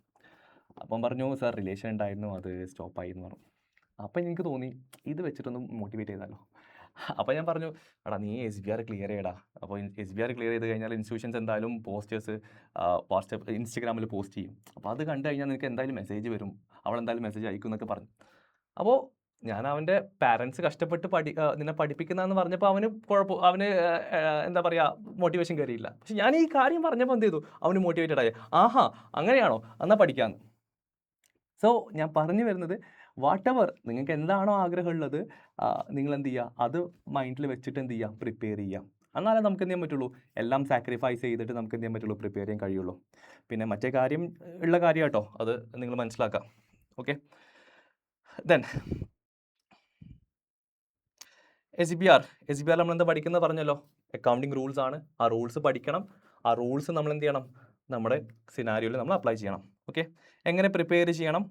അപ്പം പറഞ്ഞു സാർ റിലേഷൻ ഉണ്ടായിരുന്നു, അത് സ്റ്റോപ്പായി എന്ന് പറഞ്ഞു. അപ്പം എനിക്ക് തോന്നി ഇത് വെച്ചിട്ടൊന്നും മോട്ടിവേറ്റ് ചെയ്താലോ. അപ്പോൾ ഞാൻ പറഞ്ഞു എടാ നീ SBR ക്ലിയർ ചെയ്യടാ. അപ്പോൾ SBR ക്ലിയർ ചെയ്ത് കഴിഞ്ഞാൽ ഇൻസ്റ്റിറ്റ്യൂഷൻസ് എന്തായാലും പോസ്റ്റേഴ്സ് വാട്സപ്പ് ഇൻസ്റ്റഗ്രാമിൽ പോസ്റ്റ് ചെയ്യും. അപ്പോൾ അത് കണ്ടു കഴിഞ്ഞാൽ നിനക്ക് എന്തായാലും മെസ്സേജ് വരും, അവളെന്തായാലും മെസ്സേജ് അയക്കും എന്നൊക്കെ പറഞ്ഞു. അപ്പോൾ ഞാൻ അവൻ്റെ പാരൻസ് കഷ്ടപ്പെട്ട് നിന്നെ പഠിപ്പിക്കുന്നതെന്ന് പറഞ്ഞപ്പോൾ അവന് എന്താ പറയുക മോട്ടിവേഷൻ കയറിയില്ല. പക്ഷെ ഞാൻ ഈ കാര്യം പറഞ്ഞപ്പോൾ എന്ത് ചെയ്തു, അവന് മോട്ടിവേറ്റഡ് ആയി. ആഹാ അങ്ങനെയാണോ, എന്നാൽ പഠിക്കാമെന്ന്. സോ ഞാൻ പറഞ്ഞു വരുന്നത് വാട്ട് എവർ നിങ്ങൾക്ക് എന്താണോ ആഗ്രഹമുള്ളത് നിങ്ങൾ എന്ത് ചെയ്യുക, അത് മൈൻഡിൽ വെച്ചിട്ട് എന്ത് ചെയ്യുക, പ്രിപ്പയർ ചെയ്യുക. എന്നാലേ നമുക്ക് എന്ത് ചെയ്യാൻ പറ്റുള്ളൂ, എല്ലാം സാക്രിഫൈസ് ചെയ്തിട്ട് നമുക്ക് എന്ത് ചെയ്യാൻ പറ്റുള്ളൂ, പ്രിപ്പയർ ചെയ്യാൻ കഴിയുള്ളൂ. പിന്നെ മറ്റേ കാര്യം ഉള്ള കാര്യം കേട്ടോ, അത് നിങ്ങൾ മനസ്സിലാക്കാം. ഓക്കെ, ദെൻ SBR നമ്മൾ എന്താ പഠിക്കുന്നത് പറഞ്ഞല്ലോ, അക്കൗണ്ടിങ് റൂൾസ് ആണ്. ആ റൂൾസ് പഠിക്കണം. ആ റൂൾസ് നമ്മൾ എന്ത് ചെയ്യണം, നമ്മുടെ സിനാരിയോയിൽ നമ്മൾ അപ്ലൈ ചെയ്യണം. ഓക്കെ, എങ്ങനെ പ്രിപ്പയർ ചെയ്യണം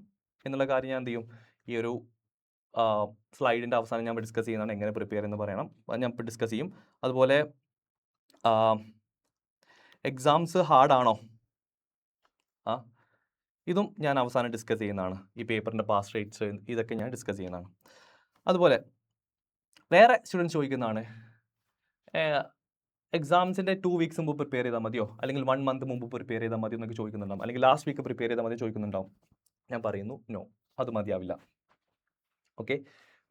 എന്നുള്ള കാര്യം ഞാൻ എന്ത് ചെയ്യും, ഈ ഒരു സ്ലൈഡിൻ്റെ അവസാനം ഞാൻ ഡിസ്കസ് ചെയ്യുന്നതാണ്. എങ്ങനെ പ്രിപ്പയർ എന്ന് പറയണം, ഞാൻ ഇപ്പോൾ ഡിസ്കസ് ചെയ്യും. അതുപോലെ എക്സാംസ് ഹാർഡാണോ, ഇതും ഞാൻ അവസാനം ഡിസ്കസ് ചെയ്യുന്നതാണ്. ഈ പേപ്പറിൻ്റെ പാസ് റേറ്റ്സ് ഇതൊക്കെ ഞാൻ ഡിസ്കസ് ചെയ്യുന്നതാണ്. അതുപോലെ വേറെ സ്റ്റുഡൻസ് ചോദിക്കുന്നതാണ്, എക്സാംസിൻ്റെ 2 വീക്സ് മുമ്പ് പ്രിപ്പയർ ചെയ്താൽ മതിയോ, അല്ലെങ്കിൽ 1 മന്ത് മുമ്പ് പ്രിപ്പയർ ചെയ്താൽ മതിയോ എന്നൊക്കെ ചോദിക്കുന്നുണ്ടാവും, അല്ലെങ്കിൽ ലാസ്റ്റ് വീക്ക് പ്രിപ്പയർ ചെയ്താൽ മതി ചോദിക്കുന്നുണ്ടാവും. ഞാൻ പറയുന്നു നോ, അത് മതിയാവില്ല. ഓക്കെ,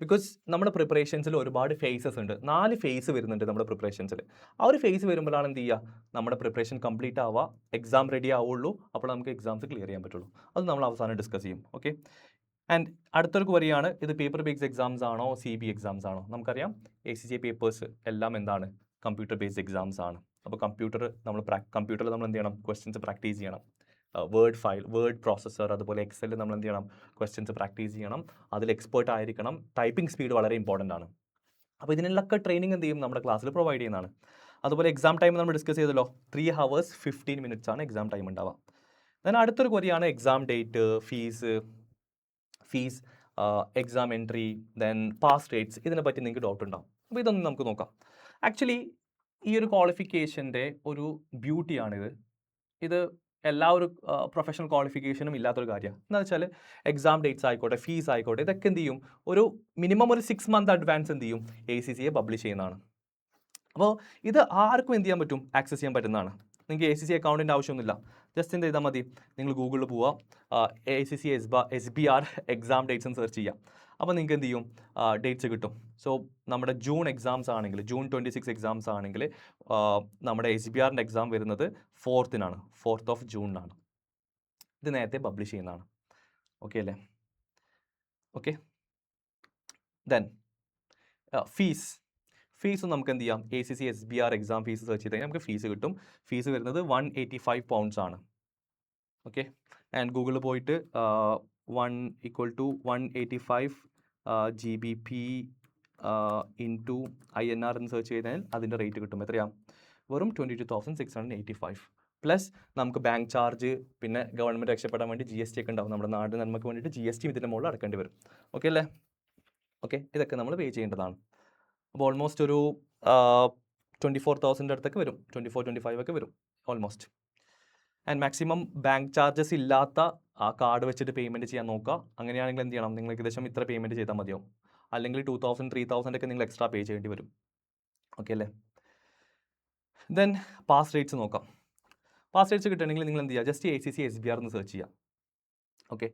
ബിക്കോസ് നമ്മുടെ പ്രിപ്പറേഷൻസിൽ ഒരുപാട് ഫേസസ് ഉണ്ട്. 4 ഫേസ് വരുന്നുണ്ട് നമ്മുടെ പ്രിപ്പറേഷൻസിൽ. ആ ഒരു ഫേസ് വരുമ്പോഴാണ് എന്ത് ചെയ്യുക, നമ്മുടെ പ്രിപ്പറേഷൻ കംപ്ലീറ്റ് ആവുക, എക്സാം റെഡി ആവുള്ളൂ. അപ്പോൾ നമുക്ക് എക്സാംസ് ക്ലിയർ ചെയ്യാൻ പറ്റുള്ളൂ. അത് നമ്മൾ അവസാനം ഡിസ്കസ് ചെയ്യും. ഓക്കെ, ആൻഡ് അടുത്തൊരു ക്വറിയാണ്, ഇത് പേപ്പർ ബേസ്ഡ് എക്സാംസ് ആണോ CB എക്സാംസ് ആണോ. നമുക്കറിയാം ACCA പേപ്പേഴ്സ് എല്ലാം എന്താണ്, കമ്പ്യൂട്ടർ ബേസ്ഡ് എക്സാംസ് ആണ്. അപ്പോൾ കമ്പ്യൂട്ടറിൽ നമ്മൾ എന്ത് ചെയ്യണം, ക്വസ്റ്റ്യൻസ് പ്രാക്ടീസ് ചെയ്യണം. വേർഡ് പ്രോസസ്സർ, അതുപോലെ എക്സലിൽ നമ്മൾ എന്ത് ചെയ്യണം, ക്വസ്റ്റ്യൻസ് പ്രാക്ടീസ് ചെയ്യണം. അതിൽ എക്സ്പേർട്ട് ആയിരിക്കണം. ടൈപ്പിംഗ് സ്പീഡ് വളരെ ഇമ്പോർട്ടൻ്റ് ആണ്. അപ്പോൾ ഇതിനുള്ളൊക്കെ ട്രെയിനിങ് എന്ത് ചെയ്യും, നമ്മുടെ ക്ലാസ്സിൽ പ്രൊവൈഡ് ചെയ്യുന്നതാണ്. അതുപോലെ എക്സാം ടൈം നമ്മൾ ഡിസ്കസ് ചെയ്തല്ലോ, 3 hours 15 minutes ആണ് എക്സാം ടൈം ഉണ്ടാവുക. then അടുത്തൊരു ക്വറിയാണ് exam date, fees, exam entry, then pass rates. ഇതിനെപ്പറ്റി നിങ്ങൾക്ക് ഡൗട്ട് ഉണ്ടാവും. അപ്പോൾ ഇതൊന്നും നമുക്ക് നോക്കാം. ആക്ച്വലി ഈ ഒരു ക്വാളിഫിക്കേഷൻ്റെ ഒരു ബ്യൂട്ടിയാണിത്. ഇത് എല്ലാ ഒരു പ്രൊഫഷണൽ ക്വാളിഫിക്കേഷനും ഇല്ലാത്തൊരു കാര്യമാണ്. എന്താ വെച്ചാൽ എക്സാം ഡേറ്റ്സ് ആയിക്കോട്ടെ, ഫീസ് ആയിക്കോട്ടെ, ഇതൊക്കെ എന്ത് ചെയ്യും, ഒരു മിനിമം ഒരു 6 month അഡ്വാൻസ് എന്ത് ചെയ്യും, ACCA പബ്ലിഷ് ചെയ്യുന്നതാണ്. അപ്പോൾ ഇത് ആർക്കും എന്ത് ചെയ്യാൻ പറ്റും, ആക്സസ് ചെയ്യാൻ പറ്റുന്നതാണ്. നിങ്ങൾക്ക് ACCA അക്കൗണ്ടിൻ്റെ ആവശ്യമൊന്നുമില്ല. ജസ്റ്റ് എന്ത് ചെയ്താൽ മതി, നിങ്ങൾ ഗൂഗിളിൽ പോവുക, ACCA SBR എക്സാം ഡേറ്റ്സ് എന്ന് സെർച്ച് ചെയ്യുക. അപ്പോൾ നിങ്ങൾക്ക് എന്ത് ചെയ്യും, ഡേറ്റ്സ് കിട്ടും. സോ നമ്മുടെ ജൂൺ എക്സാംസ് ആണെങ്കിൽ, June 26 എക്സാംസ് ആണെങ്കിൽ നമ്മുടെ SBRൻ്റെ എക്സാം വരുന്നത് 4th 4th of June. ഇത് നേരത്തെ പബ്ലിഷ് ചെയ്യുന്നതാണ്. ഓക്കെ അല്ലേ? ഓക്കെ, ദെൻ ഫീസ് നമുക്ക് എന്ത് ചെയ്യാം, ACCA SBR exam fees search ചെയ്ത് കഴിഞ്ഞാൽ നമുക്ക് ഫീസ് കിട്ടും. ഫീസ് വരുന്നത് £185 ആണ്. ഓക്കെ, ആൻഡ് ഗൂഗിളിൽ പോയിട്ട് 1 = 185 GBP ഇൻറ്റു INR എന്ന് സെർച്ച് ചെയ്താൽ അതിൻ്റെ റേറ്റ് കിട്ടും. എത്രയാണ്, വെറും 22,685. പ്ലസ് നമുക്ക് ബാങ്ക് ചാർജ്, പിന്നെ ഗവൺമെൻറ് രക്ഷപ്പെടാൻ വേണ്ടി GST ഒക്കെ ഉണ്ടാവും. നമ്മുടെ നാട് നന്മയ്ക്ക് വേണ്ടിയിട്ട് GST ഇതിൻ്റെ മുകളിൽ അടക്കേണ്ടി വരും. ഓക്കെ അല്ലേ? ഓക്കെ, ഇതൊക്കെ നമ്മൾ പേ ചെയ്യേണ്ടതാണ്. അപ്പോൾ ഓൾമോസ്റ്റ് ഒരു 24,000 അടുത്തൊക്കെ വരും, 24-25 ഒക്കെ വരും almost. And maximum bank charges ഇല്ലാത്ത ആ കാർഡ് വെച്ചിട്ട് പേയ്മെൻറ്റ് ചെയ്യാൻ നോക്കുക. അങ്ങനെയാണെങ്കിൽ എന്ത് ചെയ്യണം, നിങ്ങൾ ഏകദേശം ഇത്ര പേയ്മെൻറ്റ് ചെയ്താൽ മതിയാവും. അല്ലെങ്കിൽ 2,000-3,000 ഒക്കെ നിങ്ങൾ എക്സ്ട്രാ പേ ചെയ്യേണ്ടി വരും. ഓക്കെ അല്ലേ? ദെൻ പാസ് റേറ്റ്സ് നോക്കാം. പാസ് റേറ്റ്സ് കിട്ടണമെങ്കിൽ നിങ്ങൾ എന്ത് ചെയ്യുക, ജസ്റ്റ് ACCA SBR എന്ന് സെർച്ച് ചെയ്യുക. ഓക്കെ,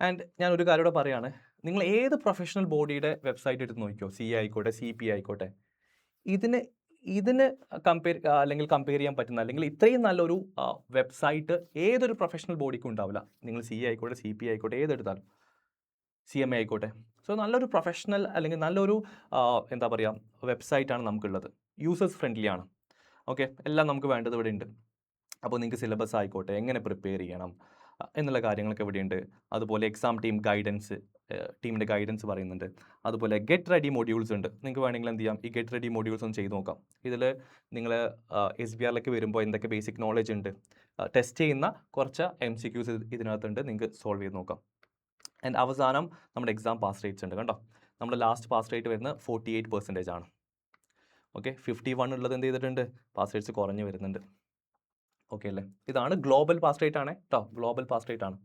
ആൻഡ് ഞാൻ ഒരു കാര്യം കൂടെ പറയുകയാണ്, നിങ്ങൾ ഏത് പ്രൊഫഷണൽ ബോഡിയുടെ വെബ്സൈറ്റ് എടുത്ത് നോക്കിയോ, CA ആയിക്കോട്ടെ, CP ആയിക്കോട്ടെ, ഇതിന് കമ്പയർ ചെയ്യാൻ പറ്റുന്ന, അല്ലെങ്കിൽ ഇത്രയും നല്ലൊരു വെബ്സൈറ്റ് ഏതൊരു പ്രൊഫഷണൽ ബോഡിക്കും ഉണ്ടാവില്ല. നിങ്ങൾ CA ആയിക്കോട്ടെ, CP ആയിക്കോട്ടെ, ഏതെടുത്താലും, CMA ആയിക്കോട്ടെ. സോ നല്ലൊരു പ്രൊഫഷണൽ അല്ലെങ്കിൽ നല്ലൊരു എന്താ പറയുക വെബ്സൈറ്റാണ് നമുക്കുള്ളത്. യൂസേഴ്സ് ഫ്രണ്ട്ലി ആണ്. ഓക്കെ, എല്ലാം നമുക്ക് വേണ്ടത് ഇവിടെ ഉണ്ട്. അപ്പോൾ നിങ്ങൾക്ക് സിലബസ് ആയിക്കോട്ടെ, എങ്ങനെ പ്രിപ്പയർ ചെയ്യണം എന്നുള്ള കാര്യങ്ങളൊക്കെ ഇവിടെയുണ്ട്. അതുപോലെ എക്സാം ടീമിൻ്റെ ഗൈഡൻസ് പറയുന്നുണ്ട്. അതുപോലെ ഗെറ്റ് റെഡി മൊഡ്യൂൾസ് ഉണ്ട്. നിങ്ങൾക്ക് വേണമെങ്കിൽ എന്ത് ചെയ്യാം, ഈ ഗെറ്റ് റെഡി മൊഡ്യൂൾസ് ഒന്ന് ചെയ്ത് നോക്കാം. ഇതിൽ നിങ്ങൾ SBRലേക്ക് വരുമ്പോൾ എന്തൊക്കെ ബേസിക് നോളജ് ഉണ്ട്, ടെസ്റ്റ് ചെയ്യുന്ന കുറച്ച് MCQs ഇതിനകത്തുണ്ട്, നിങ്ങൾക്ക് സോൾവ് ചെയ്ത് നോക്കാം. ആൻഡ് അവസാനം നമ്മുടെ എക്സാം പാസ് റേറ്റ്സ് ഉണ്ട് കണ്ടോ. നമ്മുടെ ലാസ്റ്റ് പാസ് റേറ്റ് വരുന്നത് 48% ആണ്. ഓക്കെ, 51 ഉള്ളത് എന്ത് ചെയ്തിട്ടുണ്ട്, പാസ് റേറ്റ്സ് കുറഞ്ഞ് വരുന്നുണ്ട്. ഓക്കെ അല്ലേ, ഇതാണ് ഗ്ലോബൽ പാസ് റേറ്റ് ആണ് കേട്ടോ, ഗ്ലോബൽ പാസ് റേറ്റ് ആണ്.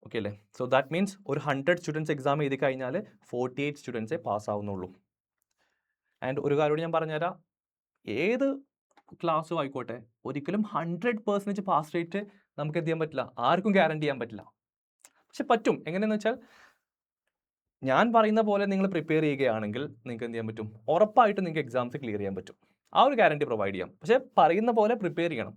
ഓക്കെ അല്ലേ, സോ ദാറ്റ് മീൻസ് ഒരു 100 സ്റ്റുഡൻസ് എക്സാം എഴുതി കഴിഞ്ഞാൽ 48 സ്റ്റുഡൻസേ പാസ്സാവുന്നുള്ളൂ. ആൻഡ് ഒരു കാര്യം ഞാൻ പറഞ്ഞുതരാം, ഏത് ക്ലാസ്സും ആയിക്കോട്ടെ, ഒരിക്കലും 100% പാസ് റേറ്റ് നമുക്ക് എന്ത് ചെയ്യാൻ പറ്റില്ല, ആർക്കും ഗ്യാരണ്ടി ചെയ്യാൻ പറ്റില്ല. പക്ഷെ പറ്റും. എങ്ങനെയെന്ന് വെച്ചാൽ ഞാൻ പറയുന്ന പോലെ നിങ്ങൾ പ്രിപ്പയർ ചെയ്യുകയാണെങ്കിൽ നിങ്ങൾക്ക് എന്ത് ചെയ്യാൻ പറ്റും, ഉറപ്പായിട്ടും നിങ്ങൾക്ക് എക്സാംസ് ക്ലിയർ ചെയ്യാൻ പറ്റും. ആ ഒരു ഗ്യാരണ്ടി പ്രൊവൈഡ് ചെയ്യാം. പക്ഷേ പറയുന്ന പോലെ പ്രിപ്പയർ ചെയ്യണം.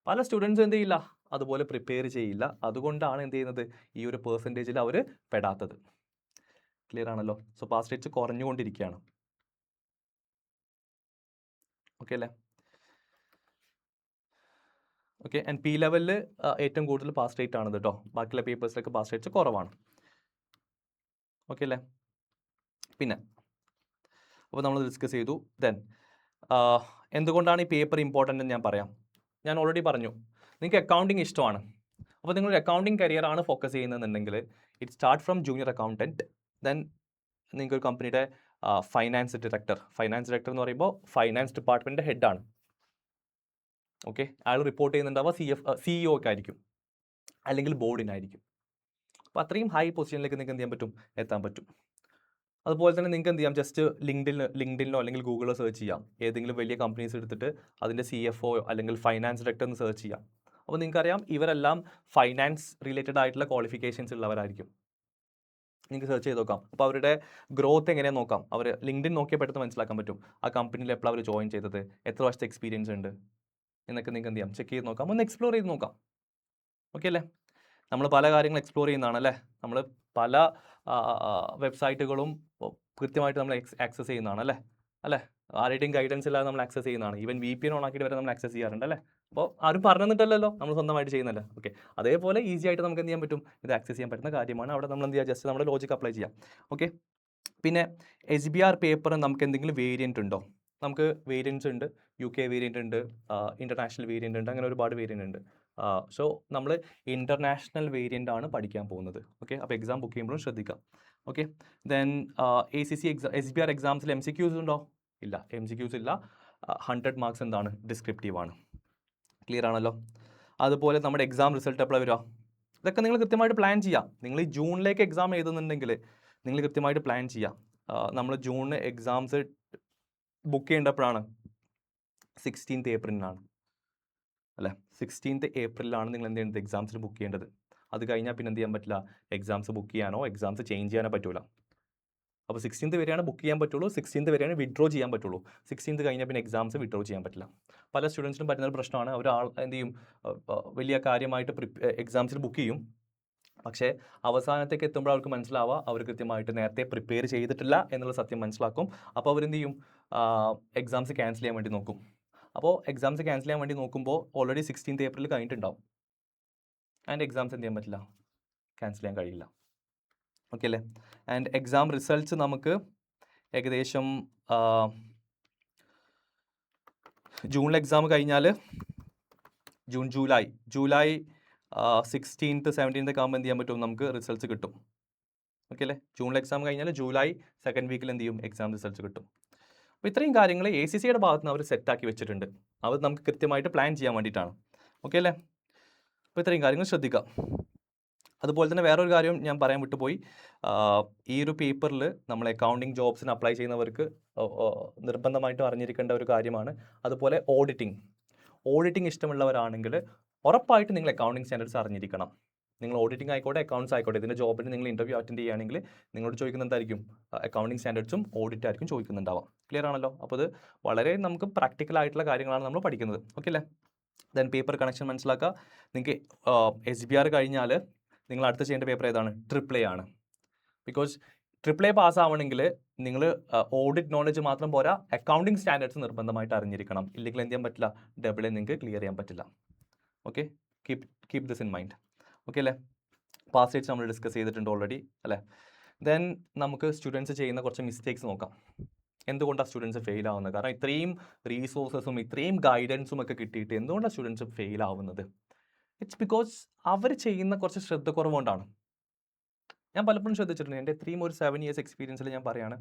പല സ്റ്റുഡൻസ് എന്ത് ചെയ്യില്ല, അതുപോലെ പ്രിപ്പയർ ചെയ്യില്ല. അതുകൊണ്ടാണ് എന്ത് ചെയ്യുന്നത്, ഈ ഒരു പെർസെൻറ്റേജിൽ അവർ പെടാത്തത്. ക്ലിയർ ആണല്ലോ. സോ പാസ് റേറ്റ്സ് കുറഞ്ഞുകൊണ്ടിരിക്കുകയാണ്. ഓക്കെ അല്ലേ. ഓക്കെ, ആൻഡ് പി ലെവലിൽ ഏറ്റവും കൂടുതൽ പാസ് റേറ്റ് ആണ് കേട്ടോ. ബാക്കിയുള്ള പേപ്പേഴ്സിലൊക്കെ പാസ് റേറ്റ്സ് കുറവാണ്. ഓക്കെ അല്ലേ. പിന്നെ അപ്പോൾ നമ്മൾ ഡിസ്കസ് ചെയ്തു. ദെൻ എന്തുകൊണ്ടാണ് ഈ പേപ്പർ ഇമ്പോർട്ടൻ്റ് എന്ന് ഞാൻ പറയാം. ഞാൻ ഓൾറെഡി പറഞ്ഞു, നിങ്ങൾക്ക് അക്കൗണ്ടിങ് ഇഷ്ടമാണ്. അപ്പോൾ നിങ്ങളൊരു അക്കൗണ്ടിങ് കരിയറാണ് ഫോക്കസ് ചെയ്യുന്നതെന്നുണ്ടെങ്കിൽ it start from junior accountant. Then നിങ്ങൾക്കൊരു കമ്പനിയുടെ ഫൈനാൻസ് ഡയറക്ടർ എന്ന് പറയുമ്പോൾ ഫൈനാൻസ് ഡിപ്പാർട്ട്മെൻറ്റിൻ്റെ ഹെഡാണ്. ഓക്കെ, അയാൾ റിപ്പോർട്ട് ചെയ്യുന്നുണ്ടാവുക CEO ഒക്കെ ആയിരിക്കും, അല്ലെങ്കിൽ ബോർഡിനായിരിക്കും. അപ്പോൾ അത്രയും ഹൈ പൊസിഷനിലേക്ക് നിങ്ങൾക്ക് എന്ത് ചെയ്യാൻ പറ്റും, എത്താൻ പറ്റും. അതുപോലെ തന്നെ നിങ്ങൾക്ക് എന്ത് ചെയ്യാം, ജസ്റ്റ് ലിങ്ക്ഡിനിലോ അല്ലെങ്കിൽ ഗൂഗിളിലോ സെർച്ച് ചെയ്യാം. ഏതെങ്കിലും വലിയ കമ്പനീസ് എടുത്തിട്ട് അതിൻ്റെ CFO അല്ലെങ്കിൽ ഫൈനാൻസ് ഡയറക്ടർ എന്ന് സെർച്ച് ചെയ്യാം. അപ്പോൾ നിങ്ങൾക്കറിയാം ഇവരെല്ലാം ഫൈനാൻസ് റിലേറ്റഡ് ആയിട്ടുള്ള ക്വാളിഫിക്കേഷൻസ് ഉള്ളവരായിരിക്കും. നിങ്ങൾക്ക് സെർച്ച് ചെയ്ത് നോക്കാം. അപ്പോൾ അവരുടെ ഗ്രോത്ത് എങ്ങനെയാണ് നോക്കാം. അവർ ലിങ്ക്ഡിൻ നോക്കിയാൽ പെട്ടെന്ന് മനസ്സിലാക്കാൻ പറ്റും ആ കമ്പനിയിൽ എപ്പോഴാണ് അവർ ജോയിൻ ചെയ്തത്, എത്ര വർഷത്തെ എക്സ്പീരിയൻസ് ഉണ്ട് എന്നൊക്കെ നിങ്ങൾക്ക് എന്ത് ചെയ്യാം, ചെക്ക് ചെയ്ത് നോക്കാം, ഒന്ന് എക്സ്പ്ലോർ ചെയ്ത് നോക്കാം. ഓക്കെ അല്ലേ. നമ്മൾ പല കാര്യങ്ങൾ എക്സ്പ്ലോർ ചെയ്യുന്നതാണ് അല്ലേ. നമ്മൾ പല വെബ്സൈറ്റുകളും കൃത്യമായിട്ട് നമ്മൾ ആക്സസ് ചെയ്യുന്നതാണ് അല്ലേ. ആരുടെയും ഗൈഡൻസ് ഇല്ലാതെ നമ്മൾ ആക്സസ് ചെയ്യുന്നതാണ്. ഈവൻ VPN ഓൺ ആക്കിയിട്ട് വരെ നമ്മൾ ആക്സസ് ചെയ്യാറുണ്ട് അല്ലേ. അപ്പോൾ ആരും പറഞ്ഞു തന്നിട്ടല്ലല്ലോ, നമ്മൾ സ്വന്തമായിട്ട് ചെയ്യുന്നല്ലേ. ഓക്കെ, അതേപോലെ ഈസി ആയിട്ട് നമുക്ക് എന്ത് ചെയ്യാൻ പറ്റും, ഇത് ആക്സസ് ചെയ്യാൻ പറ്റുന്ന കാര്യമാണ്. അവിടെ നമ്മൾ എന്ത് ചെയ്യുക, ജസ്റ്റ് നമ്മുടെ ലോജിക് അപ്ലൈ ചെയ്യാം. ഓക്കെ, പിന്നെ SBR പേപ്പർ നമുക്ക് എന്തെങ്കിലും വേരിയൻ്റ് ഉണ്ടോ? നമുക്ക് വേരിയൻസ് ഉണ്ട്. UK വേരിയൻ്റ് ഉണ്ട്, ഇൻ്റർനാഷണൽ വേരിയൻ്റ് ഉണ്ട്, അങ്ങനെ ഒരുപാട് വേരിയൻ്റ് ഉണ്ട്. സോ നമ്മൾ ഇൻ്റർനാഷണൽ വേരിയൻ്റ് ആണ് പഠിക്കാൻ പോകുന്നത്. ഓക്കെ, അപ്പോൾ എക്സാം ബുക്ക് ചെയ്യുമ്പോഴും ശ്രദ്ധിക്കാം. Okay, then ACC SBR എക്സാംസിൽ MCQs ഉണ്ടോ? ഇല്ല, MCQs ഇല്ല. 100 മാർക്സ് എന്താണ്, ഡിസ്ക്രിപ്റ്റീവ് ആണ്. ക്ലിയർ ആണല്ലോ. അതുപോലെ നമ്മുടെ എക്സാം റിസൾട്ട് എപ്പോഴാണ് വരിക, ഇതൊക്കെ നിങ്ങൾ കൃത്യമായിട്ട് പ്ലാൻ ചെയ്യാം. നിങ്ങൾ ഈ ജൂണിലേക്ക് എക്സാം എഴുതുന്നുണ്ടെങ്കിൽ നിങ്ങൾ കൃത്യമായിട്ട് പ്ലാൻ ചെയ്യാം. നമ്മൾ ജൂണിന് എക്സാംസ് ബുക്ക് ചെയ്യേണ്ടപ്പോഴാണ് 16th ഏപ്രിലിനാണ് അല്ലേ. 16th ഏപ്രിലാണ് നിങ്ങൾ എന്ത് ചെയ്യേണ്ടത്, എക്സാംസിന് ബുക്ക് ചെയ്യേണ്ടത്. അത് കഴിഞ്ഞാൽ പിന്നെ എന്ത് ചെയ്യാൻ പറ്റില്ല, എക്സാംസ് ബുക്ക് ചെയ്യാനോ എക്സാംസ് ചേഞ്ച് ചെയ്യാനോ പറ്റില്ല. അപ്പോൾ 16th വരെയാണ് ബുക്ക് ചെയ്യാൻ പറ്റുള്ളൂ, 16th വരെയാണ് വിഡ്രോ ചെയ്യാൻ പറ്റുള്ളൂ. 16th കഴിഞ്ഞാൽ പിന്നെ എക്സാംസ് വിഡ്രോ ചെയ്യാൻ പറ്റില്ല. പല സ്റ്റുഡൻസിനും പറ്റുന്ന പ്രശ്നമാണ്. ഒരാൾ എന്ത് ചെയ്യും, വലിയ കാര്യമായിട്ട് എക്സാംസിൽ ബുക്ക് ചെയ്യും, പക്ഷേ അവസാനത്തേക്ക് എത്തുമ്പോൾ അവർക്ക് മനസ്സിലാവുക അവർ കൃത്യമായിട്ട് നേരത്തെ പ്രിപ്പയർ ചെയ്തിട്ടില്ല എന്നുള്ള സത്യം മനസ്സിലാക്കും. അപ്പോൾ അവരെന്ത് ചെയ്യും, എക്സാംസ് ക്യാൻസൽ ചെയ്യാൻ വേണ്ടി നോക്കും. അപ്പോൾ എക്സാംസ് ക്യാൻസൽ ചെയ്യാൻ വേണ്ടി നോക്കുമ്പോൾ ഓൾറെഡി 16th ഏപ്രിൽ കഴിഞ്ഞിട്ടുണ്ടാവും. ആൻഡ് എക്സാംസ് എന്ത് ചെയ്യാൻ പറ്റില്ല, ക്യാൻസൽ ചെയ്യാൻ കഴിയില്ല. ഓക്കെ അല്ലേ. ആൻഡ് എക്സാം റിസൾട്ട്സ് നമുക്ക് ഏകദേശം ജൂണിൽ എക്സാം കഴിഞ്ഞാൽ ജൂലൈ 16th 17th ഒക്കെ ആകുമ്പോൾ എന്ത് ചെയ്യാൻ പറ്റും, നമുക്ക് റിസൾട്ട്സ് കിട്ടും. ഓക്കെ അല്ലേ. ജൂണിൽ എക്സാം കഴിഞ്ഞാൽ ജൂലൈ 2nd വീക്കിൽ എന്ത് ചെയ്യും, എക്സാം റിസൾട്ട്സ് കിട്ടും. അപ്പോൾ ഇത്രയും കാര്യങ്ങൾ ACCയുടെ ഭാഗത്ത് നിന്ന് അവർ സെറ്റാക്കി വെച്ചിട്ടുണ്ട്. അത് നമുക്ക് കൃത്യമായിട്ട് പ്ലാൻ ചെയ്യാൻ വേണ്ടിയിട്ടാണ്. ഓക്കെ അല്ലേ. അപ്പോൾ ഇത്രയും കാര്യങ്ങൾ ശ്രദ്ധിക്കാം. അതുപോലെ തന്നെ വേറൊരു കാര്യം ഞാൻ പറയാൻ വിട്ടുപോയി. ഈ ഒരു പേപ്പറിൽ നമ്മൾ അക്കൗണ്ടിങ് ജോബ്സിന് അപ്ലൈ ചെയ്യുന്നവർക്ക് നിർബന്ധമായിട്ടും അറിഞ്ഞിരിക്കേണ്ട ഒരു കാര്യമാണ്. അതുപോലെ ഓഡിറ്റിംഗ് ഇഷ്ടമുള്ളവരാണെങ്കിൽ ഉറപ്പായിട്ട് നിങ്ങൾ അക്കൗണ്ടിങ് സ്റ്റാൻഡേർഡ്സ് അറിഞ്ഞിരിക്കണം. നിങ്ങൾ ഓഡിറ്റിംഗ് ആയിക്കോട്ടെ, അക്കൗണ്ട്സ് ആയിക്കോട്ടെ, ഇതിൻ്റെ ജോബിന് നിങ്ങൾ ഇൻ്റർവ്യൂ അറ്റൻഡ് ചെയ്യുകയാണെങ്കിൽ നിങ്ങളോട് ചോദിക്കുന്ന എന്തായിരിക്കും, അക്കൗണ്ടിങ് സ്റ്റാൻഡേർഡ്സും ഓഡിറ്റ് ആയിരിക്കും ചോദിക്കുന്നുണ്ടാവാം. ക്ലിയർ ആണല്ലോ. അപ്പോൾ അത് വളരെ നമുക്ക് പ്രാക്ടിക്കൽ ആയിട്ടുള്ള കാര്യങ്ങളാണ് നമ്മൾ പഠിക്കുന്നത്. ഓക്കെ അല്ലേ. ദെൻ പേപ്പർ കണക്ഷൻ മനസ്സിലാക്കുക. നിങ്ങൾക്ക് SBR കഴിഞ്ഞാൽ നിങ്ങൾ അടുത്ത് ചെയ്യേണ്ട പേപ്പർ ഏതാണ്, AAA ആണ്. ബിക്കോസ് AAA പാസ്സാവണമെങ്കിൽ നിങ്ങൾ ഓഡിറ്റ് നോളജ് മാത്രം പോരാ, അക്കൗണ്ടിങ് സ്റ്റാൻഡേർഡ്സ് നിർബന്ധമായിട്ട് അറിഞ്ഞിരിക്കണം. ഇല്ലെങ്കിൽ എന്ത് ചെയ്യാൻ പറ്റില്ല, AA നിങ്ങൾക്ക് ക്ലിയർ ചെയ്യാൻ പറ്റില്ല. Okay, keep this in mind. Okay അല്ലേ. പാസ് റേറ്റ്സ് നമ്മൾ ഡിസ്കസ് ചെയ്തിട്ടുണ്ട് ഓൾറെഡി അല്ലേ. ദെൻ നമുക്ക് സ്റ്റുഡൻസ് ചെയ്യുന്ന കുറച്ച് മിസ്റ്റേക്സ് നോക്കാം. എന്തുകൊണ്ടാണ് സ്റ്റുഡൻസ് ഫെയിൽ ആവുന്നത്? കാരണം ഇത്രയും റീസോഴ്സസും ഇത്രയും ഗൈഡൻസും ഒക്കെ കിട്ടിയിട്ട് എന്തുകൊണ്ടാണ് സ്റ്റുഡൻസ് ഫെയിൽ ആവുന്നത്? ഇറ്റ്സ് ബിക്കോസ് അവർ ചെയ്യുന്ന കുറച്ച് ശ്രദ്ധക്കുറവുകൊണ്ടാണ്. ഞാൻ പലപ്പോഴും ശ്രദ്ധിച്ചിട്ടുണ്ട്. എൻ്റെ ഇത്രയും ഒരു 7 ഇയേഴ്സ് എക്സ്പീരിയൻസിൽ ഞാൻ പറയുകയാണ്,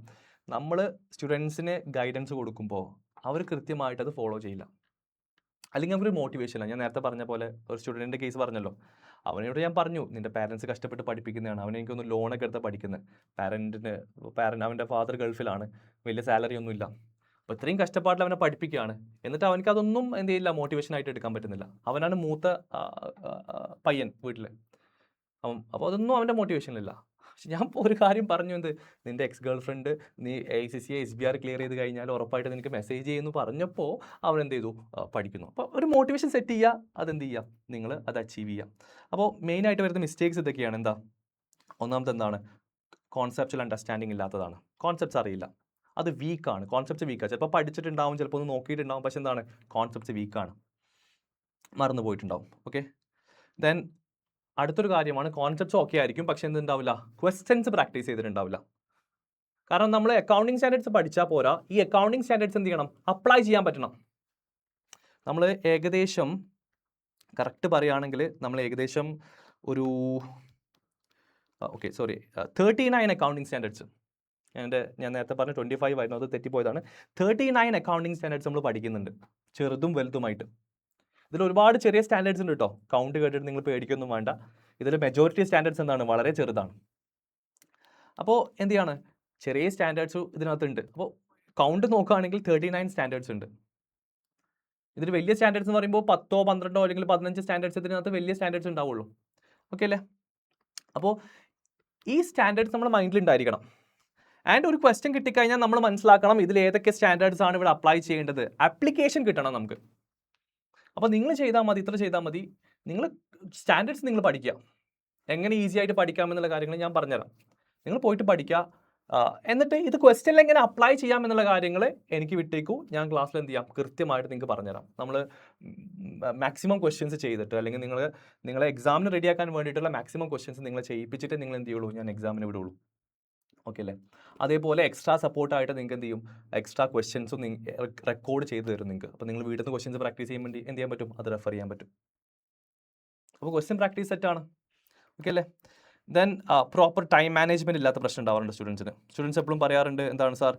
നമ്മൾ സ്റ്റുഡൻസിന് ഗൈഡൻസ് കൊടുക്കുമ്പോൾ അവർ കൃത്യമായിട്ട് അത് ഫോളോ ചെയ്യില്ല. അല്ലെങ്കിൽ അവർ മോട്ടിവേഷൻ ഇല്ല. ഞാൻ നേരത്തെ പറഞ്ഞ പോലെ ഒരു സ്റ്റുഡൻറ്റിൻ്റെ കേസ് പറഞ്ഞല്ലോ, അവനോട് ഞാൻ പറഞ്ഞു, നിൻ്റെ പാരൻസ് കഷ്ടപ്പെട്ട് പഠിപ്പിക്കുന്നതാണ്, അവനെ എനിക്കൊന്ന് ലോണൊക്കെ എടുത്ത് പഠിക്കുന്നത്, അവൻ്റെ ഫാദർ ഗൾഫിലാണ്, വലിയ സാലറി ഒന്നുമില്ല, അപ്പോൾ ഇത്രയും കഷ്ടപ്പാടിൽ അവനെ പഠിപ്പിക്കുകയാണ്, എന്നിട്ട് അവനക്ക് അതൊന്നും എന്ത് ചെയ്യില്ല, മോട്ടിവേഷനായിട്ട് എടുക്കാൻ പറ്റുന്നില്ല. അവനാണ് മൂത്ത പയ്യൻ വീട്ടിൽ, അപ്പോൾ അതൊന്നും അവൻ്റെ മോട്ടിവേഷനിലില്ല. പക്ഷെ ഞാൻ ഒരു കാര്യം പറഞ്ഞു, എന്ത്, നിൻ്റെ എക്സ് ഗേൾ ഫ്രണ്ട് നീ ACCA SBR ക്ലിയർ ചെയ്ത് കഴിഞ്ഞാൽ ഉറപ്പായിട്ട് നിനക്ക് മെസ്സേജ് ചെയ്യുമെന്ന് പറഞ്ഞപ്പോൾ അവൻ എന്ത് ചെയ്തു, പഠിക്കുന്നു. അപ്പോൾ ഒരു മോട്ടിവേഷൻ സെറ്റ് ചെയ്യുക, അതെന്ത് ചെയ്യുക, നിങ്ങൾ അത് അച്ചീവ് ചെയ്യുക. അപ്പോൾ മെയിനായിട്ട് വരുന്ന മിസ്റ്റേക്സ് ഇതൊക്കെയാണ്. എന്താ, ഒന്നാമത്തെ എന്താണ്, കോൺസെപ്ച്വൽ അണ്ടർസ്റ്റാൻഡിങ് ഇല്ലാത്തതാണ്. കോൺസെപ്റ്റ്സ് അറിയില്ല, അത് വീക്കാണ്, കോൺസെപ്റ്റ്സ് വീക്കാണ്. ചിലപ്പോൾ പഠിച്ചിട്ടുണ്ടാവും, ചിലപ്പോൾ ഒന്ന് നോക്കിയിട്ടുണ്ടാവും, പക്ഷെ എന്താണ്, കോൺസെപ്റ്റ്സ് വീക്കാണ്, മറന്നു പോയിട്ടുണ്ടാവും. ഓക്കെ, ദെൻ അടുത്തൊരു കാര്യമാണ്, കോൺസെപ്റ്റ്സ് ഓക്കെ ആയിരിക്കും, പക്ഷെ എന്തുണ്ടാവില്ല, ക്വസ്റ്റ്യൻസ് പ്രാക്ടീസ് ചെയ്തിട്ടുണ്ടാവില്ല. കാരണം നമ്മൾ അക്കൗണ്ടിങ് സ്റ്റാൻഡേർഡ്സ് പഠിച്ചാൽ പോരാ, ഈ അക്കൗണ്ടിങ് സ്റ്റാൻഡേർഡ്സ് എന്ത് ചെയ്യണം, അപ്ലൈ ചെയ്യാൻ പറ്റണം. നമ്മൾ ഏകദേശം കറക്റ്റ് പറയുകയാണെങ്കിൽ നമ്മൾ ഏകദേശം ഒരു 39 അക്കൗണ്ടിങ് സ്റ്റാൻഡേർഡ്സ്, ഞാൻ നേരത്തെ പറഞ്ഞ 25 ആയിരുന്നു, അത് തെറ്റിപ്പോയതാണ്. 39 അക്കൗണ്ടിങ് സ്റ്റാൻഡേർഡ്സ് നമ്മൾ പഠിക്കുന്നുണ്ട്, ചെറുതും വലുതുമായിട്ട്. ഇതിൽ ഒരുപാട് ചെറിയ സ്റ്റാൻഡേർഡ്സ് ഉണ്ട് കേട്ടോ, കൗണ്ട് കേട്ടിട്ട് നിങ്ങൾ പേടിക്കൊന്നും വേണ്ട. ഇതിൽ മെജോറിറ്റി സ്റ്റാൻഡേർഡ്സ് എന്താണ്, വളരെ ചെറുതാണ്. അപ്പോൾ എന്ത് ചെയ്യാണ്, ചെറിയ സ്റ്റാൻഡേർഡ്സ് ഇതിനകത്തുണ്ട്. അപ്പോൾ കൗണ്ട് നോക്കുകയാണെങ്കിൽ 39 സ്റ്റാൻഡേർഡ്സ് ഉണ്ട്. ഇതിൽ വലിയ സ്റ്റാൻഡേർഡ്സ് എന്ന് പറയുമ്പോൾ 10, 12 അല്ലെങ്കിൽ 15 സ്റ്റാൻഡേർഡ്സ് ഇതിനകത്ത് വലിയ സ്റ്റാൻഡേർഡ്സ് ഉണ്ടാവുള്ളൂ. ഓക്കെ അല്ലേ? അപ്പോൾ ഈ സ്റ്റാൻഡേർഡ്സ് നമ്മുടെ മൈൻഡിൽ ഉണ്ടായിരിക്കണം. ആൻഡ് ഒരു ക്വസ്റ്റ്യൻ കിട്ടിക്കഴിഞ്ഞാൽ നമ്മൾ മനസ്സിലാക്കണം ഇതിൽ ഏതൊക്കെ സ്റ്റാൻഡേർഡ്സ് ആണ് ഇവിടെ അപ്ലൈ ചെയ്യേണ്ടത്. ആപ്ലിക്കേഷൻ കിട്ടണം നമുക്ക്. അപ്പോൾ നിങ്ങൾ ചെയ്താൽ മതി, ഇത്ര ചെയ്താൽ മതി. നിങ്ങൾ സ്റ്റാൻഡേർഡ്സ് നിങ്ങൾ പഠിക്കുക, എങ്ങനെ ഈസി ആയിട്ട് പഠിക്കാമെന്നുള്ള കാര്യങ്ങൾ ഞാൻ പറഞ്ഞുതരാം. നിങ്ങൾ പോയിട്ട് പഠിക്കുക, എന്നിട്ട് ഇത് ക്വസ്റ്റ്യനിൽ എങ്ങനെ അപ്ലൈ ചെയ്യാം എന്നുള്ള കാര്യങ്ങൾ എനിക്ക് വിട്ടേക്കൂ. ഞാൻ ക്ലാസ്സിൽ എന്ത് ചെയ്യാം, കൃത്യമായിട്ട് നിങ്ങൾക്ക് പറഞ്ഞുതരാം. നമ്മൾ മാക്സിമം ക്വസ്റ്റ്യൻസ് ചെയ്തിട്ട്, അല്ലെങ്കിൽ നിങ്ങളെ എക്സാമിന് റെഡിയാക്കാൻ വേണ്ടിയിട്ടുള്ള മാക്സിമം ക്വസ്റ്റ്യൻസ് നിങ്ങൾ ചെയ്യിപ്പിച്ചിട്ട് നിങ്ങൾ എന്ത് ചെയ്യുള്ളൂ, ഞാൻ എക്സാമിന് വിടുള്ളൂ. ഓക്കെ അല്ലേ? അതേപോലെ എക്സ്ട്രാ സപ്പോർട്ടായിട്ട് നിങ്ങൾക്ക് എന്ത് ചെയ്യും, എക്സ്ട്രാ ക്വസ്റ്റ്യൻസും റെക്കോർഡ് ചെയ്ത് തരും നിങ്ങൾക്ക്. അപ്പോൾ നിങ്ങൾ വീട്ടിൽ നിന്ന് ക്വസ്റ്റ്യൻസ് പ്രാക്ടീസ് ചെയ്യാൻ വേണ്ടി എന്ത് ചെയ്യാൻ പറ്റും, അത് റെഫർ ചെയ്യാൻ പറ്റും. അപ്പോൾ ക്വസ്റ്റ്യൻ പ്രാക്ടീസ് സെറ്റാണ്. ഓക്കെ അല്ലേ? ദെൻ പ്രോപ്പർ ടൈം മാനേജ്മെൻറ്റ് ഇല്ലാത്ത പ്രശ്നം ഉണ്ടാവാറുണ്ട് സ്റ്റുഡൻസിന്. സ്റ്റുഡൻസ് എപ്പോഴും പറയാറുണ്ട്, എന്താണ് സാർ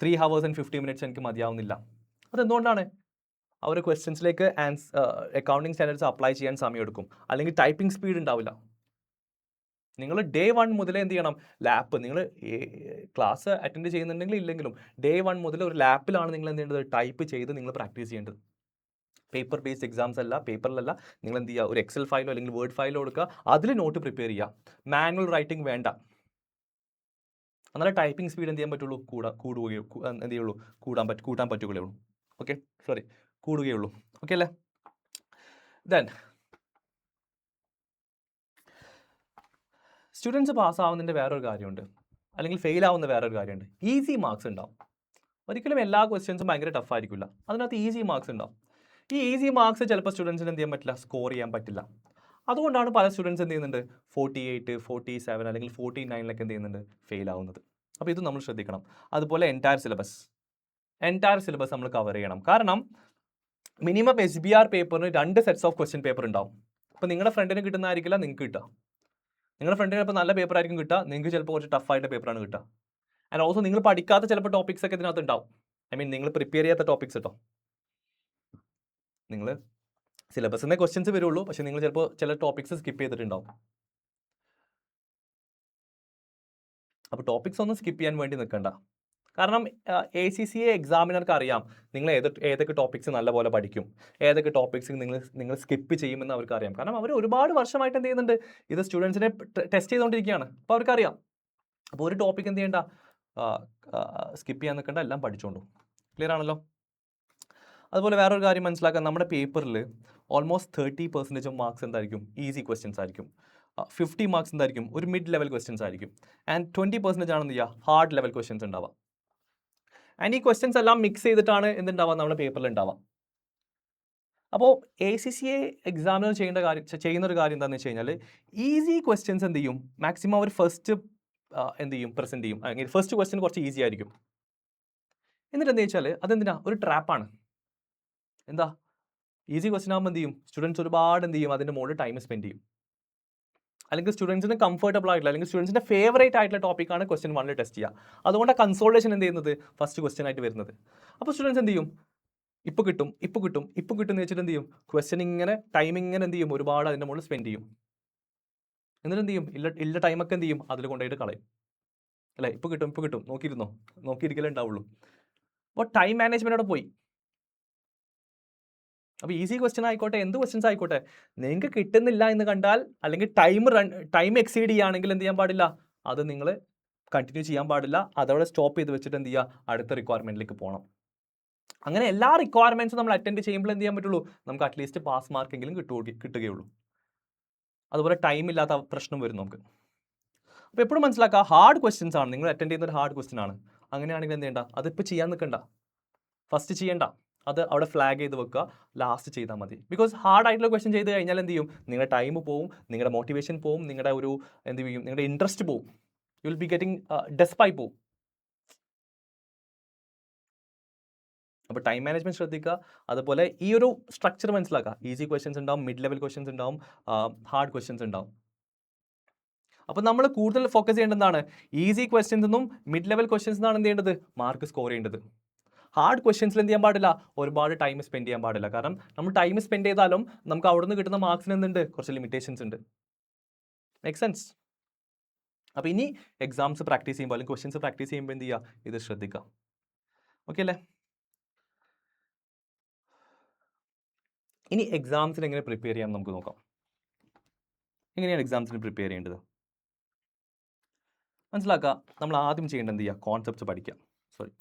3 hours and 50 minutes എനിക്ക് മതിയാവുന്നില്ല. അതെന്തുകൊണ്ടാണ്? അവർ ക്വസ്റ്റ്യൻസിലേക്ക് അക്കൗണ്ടിങ് സ്റ്റാൻഡേർഡ്സ് അപ്ലൈ ചെയ്യാൻ സമയമെടുക്കും, അല്ലെങ്കിൽ ടൈപ്പിംഗ് സ്പീഡ് ഉണ്ടാവില്ല. നിങ്ങൾ day 1 മുതലേ എന്ത് ചെയ്യണം, ലാപ്പ്, നിങ്ങൾ ക്ലാസ് അറ്റൻഡ് ചെയ്യുന്നുണ്ടെങ്കിൽ ഇല്ലെങ്കിലും day 1 മുതൽ ഒരു ലാപ്പിലാണ് നിങ്ങൾ എന്ത് ചെയ്യേണ്ടത്, ടൈപ്പ് ചെയ്ത് നിങ്ങൾ പ്രാക്ടീസ് ചെയ്യേണ്ടത്. പേപ്പർ ബേസ്ഡ് എക്സാംസ് അല്ല, പേപ്പറിലല്ല. നിങ്ങൾ എന്ത് ചെയ്യുക, ഒരു എക്സൽ ഫയലോ അല്ലെങ്കിൽ വേർഡ് ഫയലോ എടുക്കുക, അതിൽ നോട്ട് പ്രിപ്പയർ ചെയ്യുക. മാനുവൽ റൈറ്റിംഗ് വേണ്ട. എന്നാലേ ടൈപ്പിംഗ് സ്പീഡ് എന്ത് ചെയ്യാൻ പറ്റുള്ളൂ, കൂട്ടാൻ പറ്റുകയുള്ളൂ. ഓക്കെ, കൂടുകയുള്ളൂ. ഓക്കെ അല്ലേ? ദെൻ സ്റ്റുഡൻസ് പാസ്സാവുന്നതിൻ്റെ വേറൊരു കാര്യമുണ്ട്, അല്ലെങ്കിൽ ഫെയിൽ ആവുന്ന വേറൊരു കാര്യമുണ്ട്. ഈസി മാർക്സ് ഉണ്ടാവും. ഒരിക്കലും എല്ലാ ക്വസ്റ്റ്യൻസും ഭയങ്കര ടഫ് ആയിരിക്കില്ല, അതിനകത്ത് ഈസി മാർക്സ് ഉണ്ടാവും. ഈ ഈസി മാർക്സ് ചിലപ്പോൾ സ്റ്റുഡൻസിന് എന്ത് ചെയ്യാൻ പറ്റില്ല, സ്കോർ ചെയ്യാൻ പറ്റില്ല. അതുകൊണ്ടാണ് പല സ്റ്റുഡൻസ് എന്ത് ചെയ്യുന്നുണ്ട്, 48, 47 അല്ലെങ്കിൽ 49 എന്ത് ചെയ്യുന്നുണ്ട്, ഫെയിൽ ആവുന്നത്. അപ്പോൾ ഇത് നമ്മൾ ശ്രദ്ധിക്കണം. അതുപോലെ എൻറ്റയർ സിലബസ് നമ്മൾ കവർ ചെയ്യണം. കാരണം minimum SBR പേപ്പറിന് 2 sets of question paper ഉണ്ടാവും. അപ്പോൾ നിങ്ങളുടെ ഫ്രണ്ടിന് കിട്ടുന്നതായിരിക്കില്ല നിങ്ങൾക്ക് കിട്ടുക. നിങ്ങളുടെ ഫ്രണ്ടിന് ചിലപ്പോൾ നല്ല പേപ്പർ ആയിരിക്കും കിട്ടുക, നിങ്ങൾക്ക് ചിലപ്പോൾ കുറച്ച് ടഫായിട്ട് പേപ്പറാണ് കിട്ടുക. ആൻഡ് ഓൾസോ നിങ്ങൾ പഠിക്കാത്ത ചിലപ്പോൾ ടോപ്പിക്സ് ഒക്കെ ഇതിനകത്ത് ഉണ്ടാവും. നിങ്ങൾ പ്രിപ്പയർ ചെയ്യാത്ത ടോപ്പിക്സ് കേട്ടോ. നിങ്ങൾ സിലബസിൽ നിന്ന് ക്വസ്റ്റ്യൻസ് വരുള്ളൂ, പക്ഷേ നിങ്ങൾ ചിലപ്പോൾ ചില ടോപ്പിക്സ് സ്കിപ്പ് ചെയ്തിട്ടുണ്ടാവും. അപ്പോൾ ടോപ്പിക്സ് ഒന്നും സ്കിപ്പ് ചെയ്യാൻ വേണ്ടി നിൽക്കണ്ട. കാരണം ACCA എക്സാമിനർക്ക് അറിയാം നിങ്ങൾ ഏതൊക്കെ ടോപ്പിക്സ് നല്ലപോലെ പഠിക്കും, ഏതൊക്കെ ടോപ്പിക്സ് നിങ്ങൾ സ്കിപ്പ് ചെയ്യുമെന്ന് അവർക്ക് അറിയാം. കാരണം അവർ ഒരുപാട് വർഷമായിട്ട് എന്ത് ചെയ്യുന്നുണ്ട്, ഇത് സ്റ്റുഡൻസിനെ ടെസ്റ്റ് ചെയ്തുകൊണ്ടിരിക്കുകയാണ്. അപ്പോൾ അവർക്കറിയാം. അപ്പോൾ ഒരു ടോപ്പിക് എന്ത് ചെയ്യേണ്ട, സ്കിപ്പ് ചെയ്യാൻ നിൽക്കേണ്ട, എല്ലാം പഠിച്ചുകൊണ്ടു. ക്ലിയർ ആണല്ലോ? അതുപോലെ വേറൊരു കാര്യം മനസ്സിലാക്കാൻ, നമ്മുടെ പേപ്പറിൽ ഓൾമോസ്റ്റ് 30% ഓഫ് മാർക്സ് എന്തായിരിക്കും, ഈസി ക്വസ്റ്റ്യൻസ് ആയിരിക്കും. 50 മാർക്സ് എന്തായിരിക്കും, ഒരു മിഡ് ലെവൽ ക്വസ്റ്റ്യൻസ് ആയിരിക്കും. ആൻഡ് 20% ആണ് എന്ത് ചെയ്യുക, ഹാർഡ് ലെവൽ ക്വസ്റ്റ്യൻസ് ഉണ്ടാവുക. ആൻഡ് ഈ ക്വസ്റ്റ്യൻസ് എല്ലാം മിക്സ് ചെയ്തിട്ടാണ് എന്തുണ്ടാവുക, നമ്മുടെ പേപ്പറിൽ ഉണ്ടാവുക. അപ്പോൾ ACCA എക്സാമിനർ ചെയ്യുന്നൊരു കാര്യം എന്താണെന്ന് വെച്ച് കഴിഞ്ഞാൽ, ഈസി ക്വസ്റ്റ്യൻസ് എന്ത് ചെയ്യും, മാക്സിമം അവർ ഫസ്റ്റ് എന്ത് ചെയ്യും, പ്രസൻറ്റ് ചെയ്യും. ഫസ്റ്റ് ക്വസ്റ്റ്യൻ കുറച്ച് ഈസി ആയിരിക്കും. എന്നിട്ട് എന്താ വെച്ചാൽ അതെന്തിനാ, ഒരു ട്രാപ്പാണ്. എന്താ, ഈസി ക്വസ്റ്റൻ ആകുമ്പോൾ എന്ത് ചെയ്യും, സ്റ്റുഡൻസ് ഒരുപാട് എന്ത് ചെയ്യും, അതിൻ്റെ മുകളിൽ ടൈം സ്പെൻഡ് ചെയ്യും. അല്ലെങ്കിൽ സ്റ്റുഡൻസിന് കംഫർട്ടബിൾ ആയിട്ടുള്ള അല്ലെങ്കിൽ സ്റ്റുഡൻസിൻ്റെ ഫേവറേറ്റ് ആയിട്ടുള്ള ടോപ്പിക്കാണ് ക്വസ്റ്റൻ 1 ടെസ്റ്റ് ചെയ്യുക. അതുകൊണ്ടാണ് കൺസോൾട്ടേഷൻ എന്ത് ചെയ്യുന്നത് ഫസ്റ്റ് ക്വസ്റ്റൻ ആയിട്ട് വരുന്നത്. അപ്പോൾ സ്റ്റുഡൻസ് എന്ത് ചെയ്യും, ഇപ്പോൾ കിട്ടും എന്ന് വെച്ചിട്ട് എന്ത് ചെയ്യും, ക്വസ്റ്റൻ ഇങ്ങനെ ടൈം ഇങ്ങനെ എന്ത് ചെയ്യും, ഒരുപാട് അതിൻ്റെ മുകളിൽ സ്പെൻഡ് ചെയ്യും. എന്നിട്ട് എന്ത് ചെയ്യും, ഇല്ല ടൈമൊക്കെ എന്ത് ചെയ്യും, അതിൽ കൊണ്ടുപോയിട്ട് കളയും. അല്ലേ, ഇപ്പോൾ കിട്ടും നോക്കിയിരിക്കലേ ഉണ്ടാവുള്ളൂ. അപ്പോൾ ടൈം മാനേജ്മെൻറ്റോടെ പോയി. അപ്പോൾ ഈസി ക്വസ്റ്റൻ ആയിക്കോട്ടെ, എന്ത് ക്വസ്റ്റൻസ് ആയിക്കോട്ടെ, നിങ്ങൾക്ക് കിട്ടുന്നില്ല എന്ന് കണ്ടാൽ അല്ലെങ്കിൽ ടൈം എക്സീഡ് ചെയ്യുകയാണെങ്കിൽ എന്ത് ചെയ്യാൻ പാടില്ല, അത് നിങ്ങൾ കണ്ടിന്യൂ ചെയ്യാൻ പാടില്ല. അതവിടെ സ്റ്റോപ്പ് ചെയ്ത് വെച്ചിട്ട് എന്ത് ചെയ്യുക, അടുത്ത റിക്വയർമെൻറ്റിലേക്ക് പോകണം. അങ്ങനെ എല്ലാ റിക്വയർമെൻറ്റ്സും നമ്മൾ അറ്റൻഡ് ചെയ്യുമ്പോൾ എന്ത് ചെയ്യാൻ പറ്റുള്ളൂ, നമുക്ക് അറ്റ്ലീസ്റ്റ് പാസ് മാർക്കെങ്കിലും കിട്ടുകയുള്ളൂ. അതുപോലെ ടൈം ഇല്ലാത്ത പ്രശ്നം വരും നമുക്ക്. അപ്പോൾ എപ്പോഴും മനസ്സിലാക്കുക, ഹാർഡ് ക്വസ്റ്റ്യൻസ് ആണ് നിങ്ങൾ അറ്റൻഡ് ചെയ്യുന്ന ഒരു ഹാർഡ് ക്വസ്റ്റ്യൻ ആണ്. അങ്ങനെയാണെങ്കിൽ എന്ത് ചെയ്യണ്ട, അതിപ്പോൾ ചെയ്യാൻ നിൽക്കണ്ട, ഫസ്റ്റ് ചെയ്യണ്ട, അത് അവിടെ ഫ്ലാഗ് ചെയ്ത് വെക്കുക, ലാസ്റ്റ് ചെയ്താൽ മതി. ബിക്കോസ് ഹാർഡ് ആയിട്ടുള്ള ക്വസ്റ്റ്യൻ ചെയ്ത് കഴിഞ്ഞാൽ എന്ത് ചെയ്യും, നിങ്ങളുടെ ടൈം പോവും, നിങ്ങളുടെ മോട്ടിവേഷൻ പോവും, നിങ്ങളുടെ ഒരു എന്ത് ചെയ്യും, നിങ്ങളുടെ ഇൻട്രസ്റ്റ് പോവും, യു വിൽ ബി ഗെറ്റിംഗ് ഡെസ്പായി പോവും. അപ്പോൾ ടൈം മാനേജ്മെൻറ്റ് ശ്രദ്ധിക്കുക. അതുപോലെ ഈ ഒരു സ്ട്രക്ചർ മനസ്സിലാക്കുക. ഈസി ക്വസ്റ്റ്യൻസ് ഉണ്ടാവും, മിഡ് ലെവൽ ക്വസ്റ്റ്യൻസ് ഉണ്ടാവും, ഹാർഡ് ക്വസ്റ്റ്യൻസ് ഉണ്ടാവും. അപ്പോൾ നമ്മൾ കൂടുതൽ ഫോക്കസ് ചെയ്യേണ്ടത് എന്താണ്, ഈസി ക്വസ്റ്റ്യൻസ് എന്നും മിഡ് ലെവൽ ക്വസ്റ്റ്യൻസ് എന്നാണ് എന്ത് ചെയ്യേണ്ടത്, മാർക്ക് സ്കോർ ചെയ്യേണ്ടത്. ഹാർഡ് ക്വസ്റ്റ്യൻസിൽ എന്ത് ചെയ്യാൻ പാടില്ല, ഒരുപാട് ടൈം സ്പെൻഡ് ചെയ്യാൻ പാടില്ല. കാരണം നമ്മൾ ടൈം സ്പെൻഡ് ചെയ്താലും നമുക്ക് അവിടെ നിന്ന് കിട്ടുന്ന മാർക്സിന് എന്തുണ്ട്, കുറച്ച് ലിമിറ്റേഷൻസ് ഉണ്ട്. Make sense? അപ്പോൾ ഇനി എക്സാംസ് പ്രാക്ടീസ് ചെയ്യുമ്പോൾ അല്ലെങ്കിൽ ക്വസ്റ്റ്യൻസ് പ്രാക്ടീസ് ചെയ്യുമ്പോൾ എന്ത് ചെയ്യുക, ഇത് ശ്രദ്ധിക്കുക. ഓക്കെ അല്ലേ? ഇനി എക്സാംസിന് എങ്ങനെ പ്രിപ്പയർ ചെയ്യാം നമുക്ക് നോക്കാം. എങ്ങനെയാണ് എക്സാംസിന് പ്രിപ്പയർ ചെയ്യേണ്ടത് മനസ്സിലാക്കുക. നമ്മൾ ആദ്യം ചെയ്യേണ്ടത് എന്ത് ചെയ്യുക, കോൺസെപ്റ്റ്സ്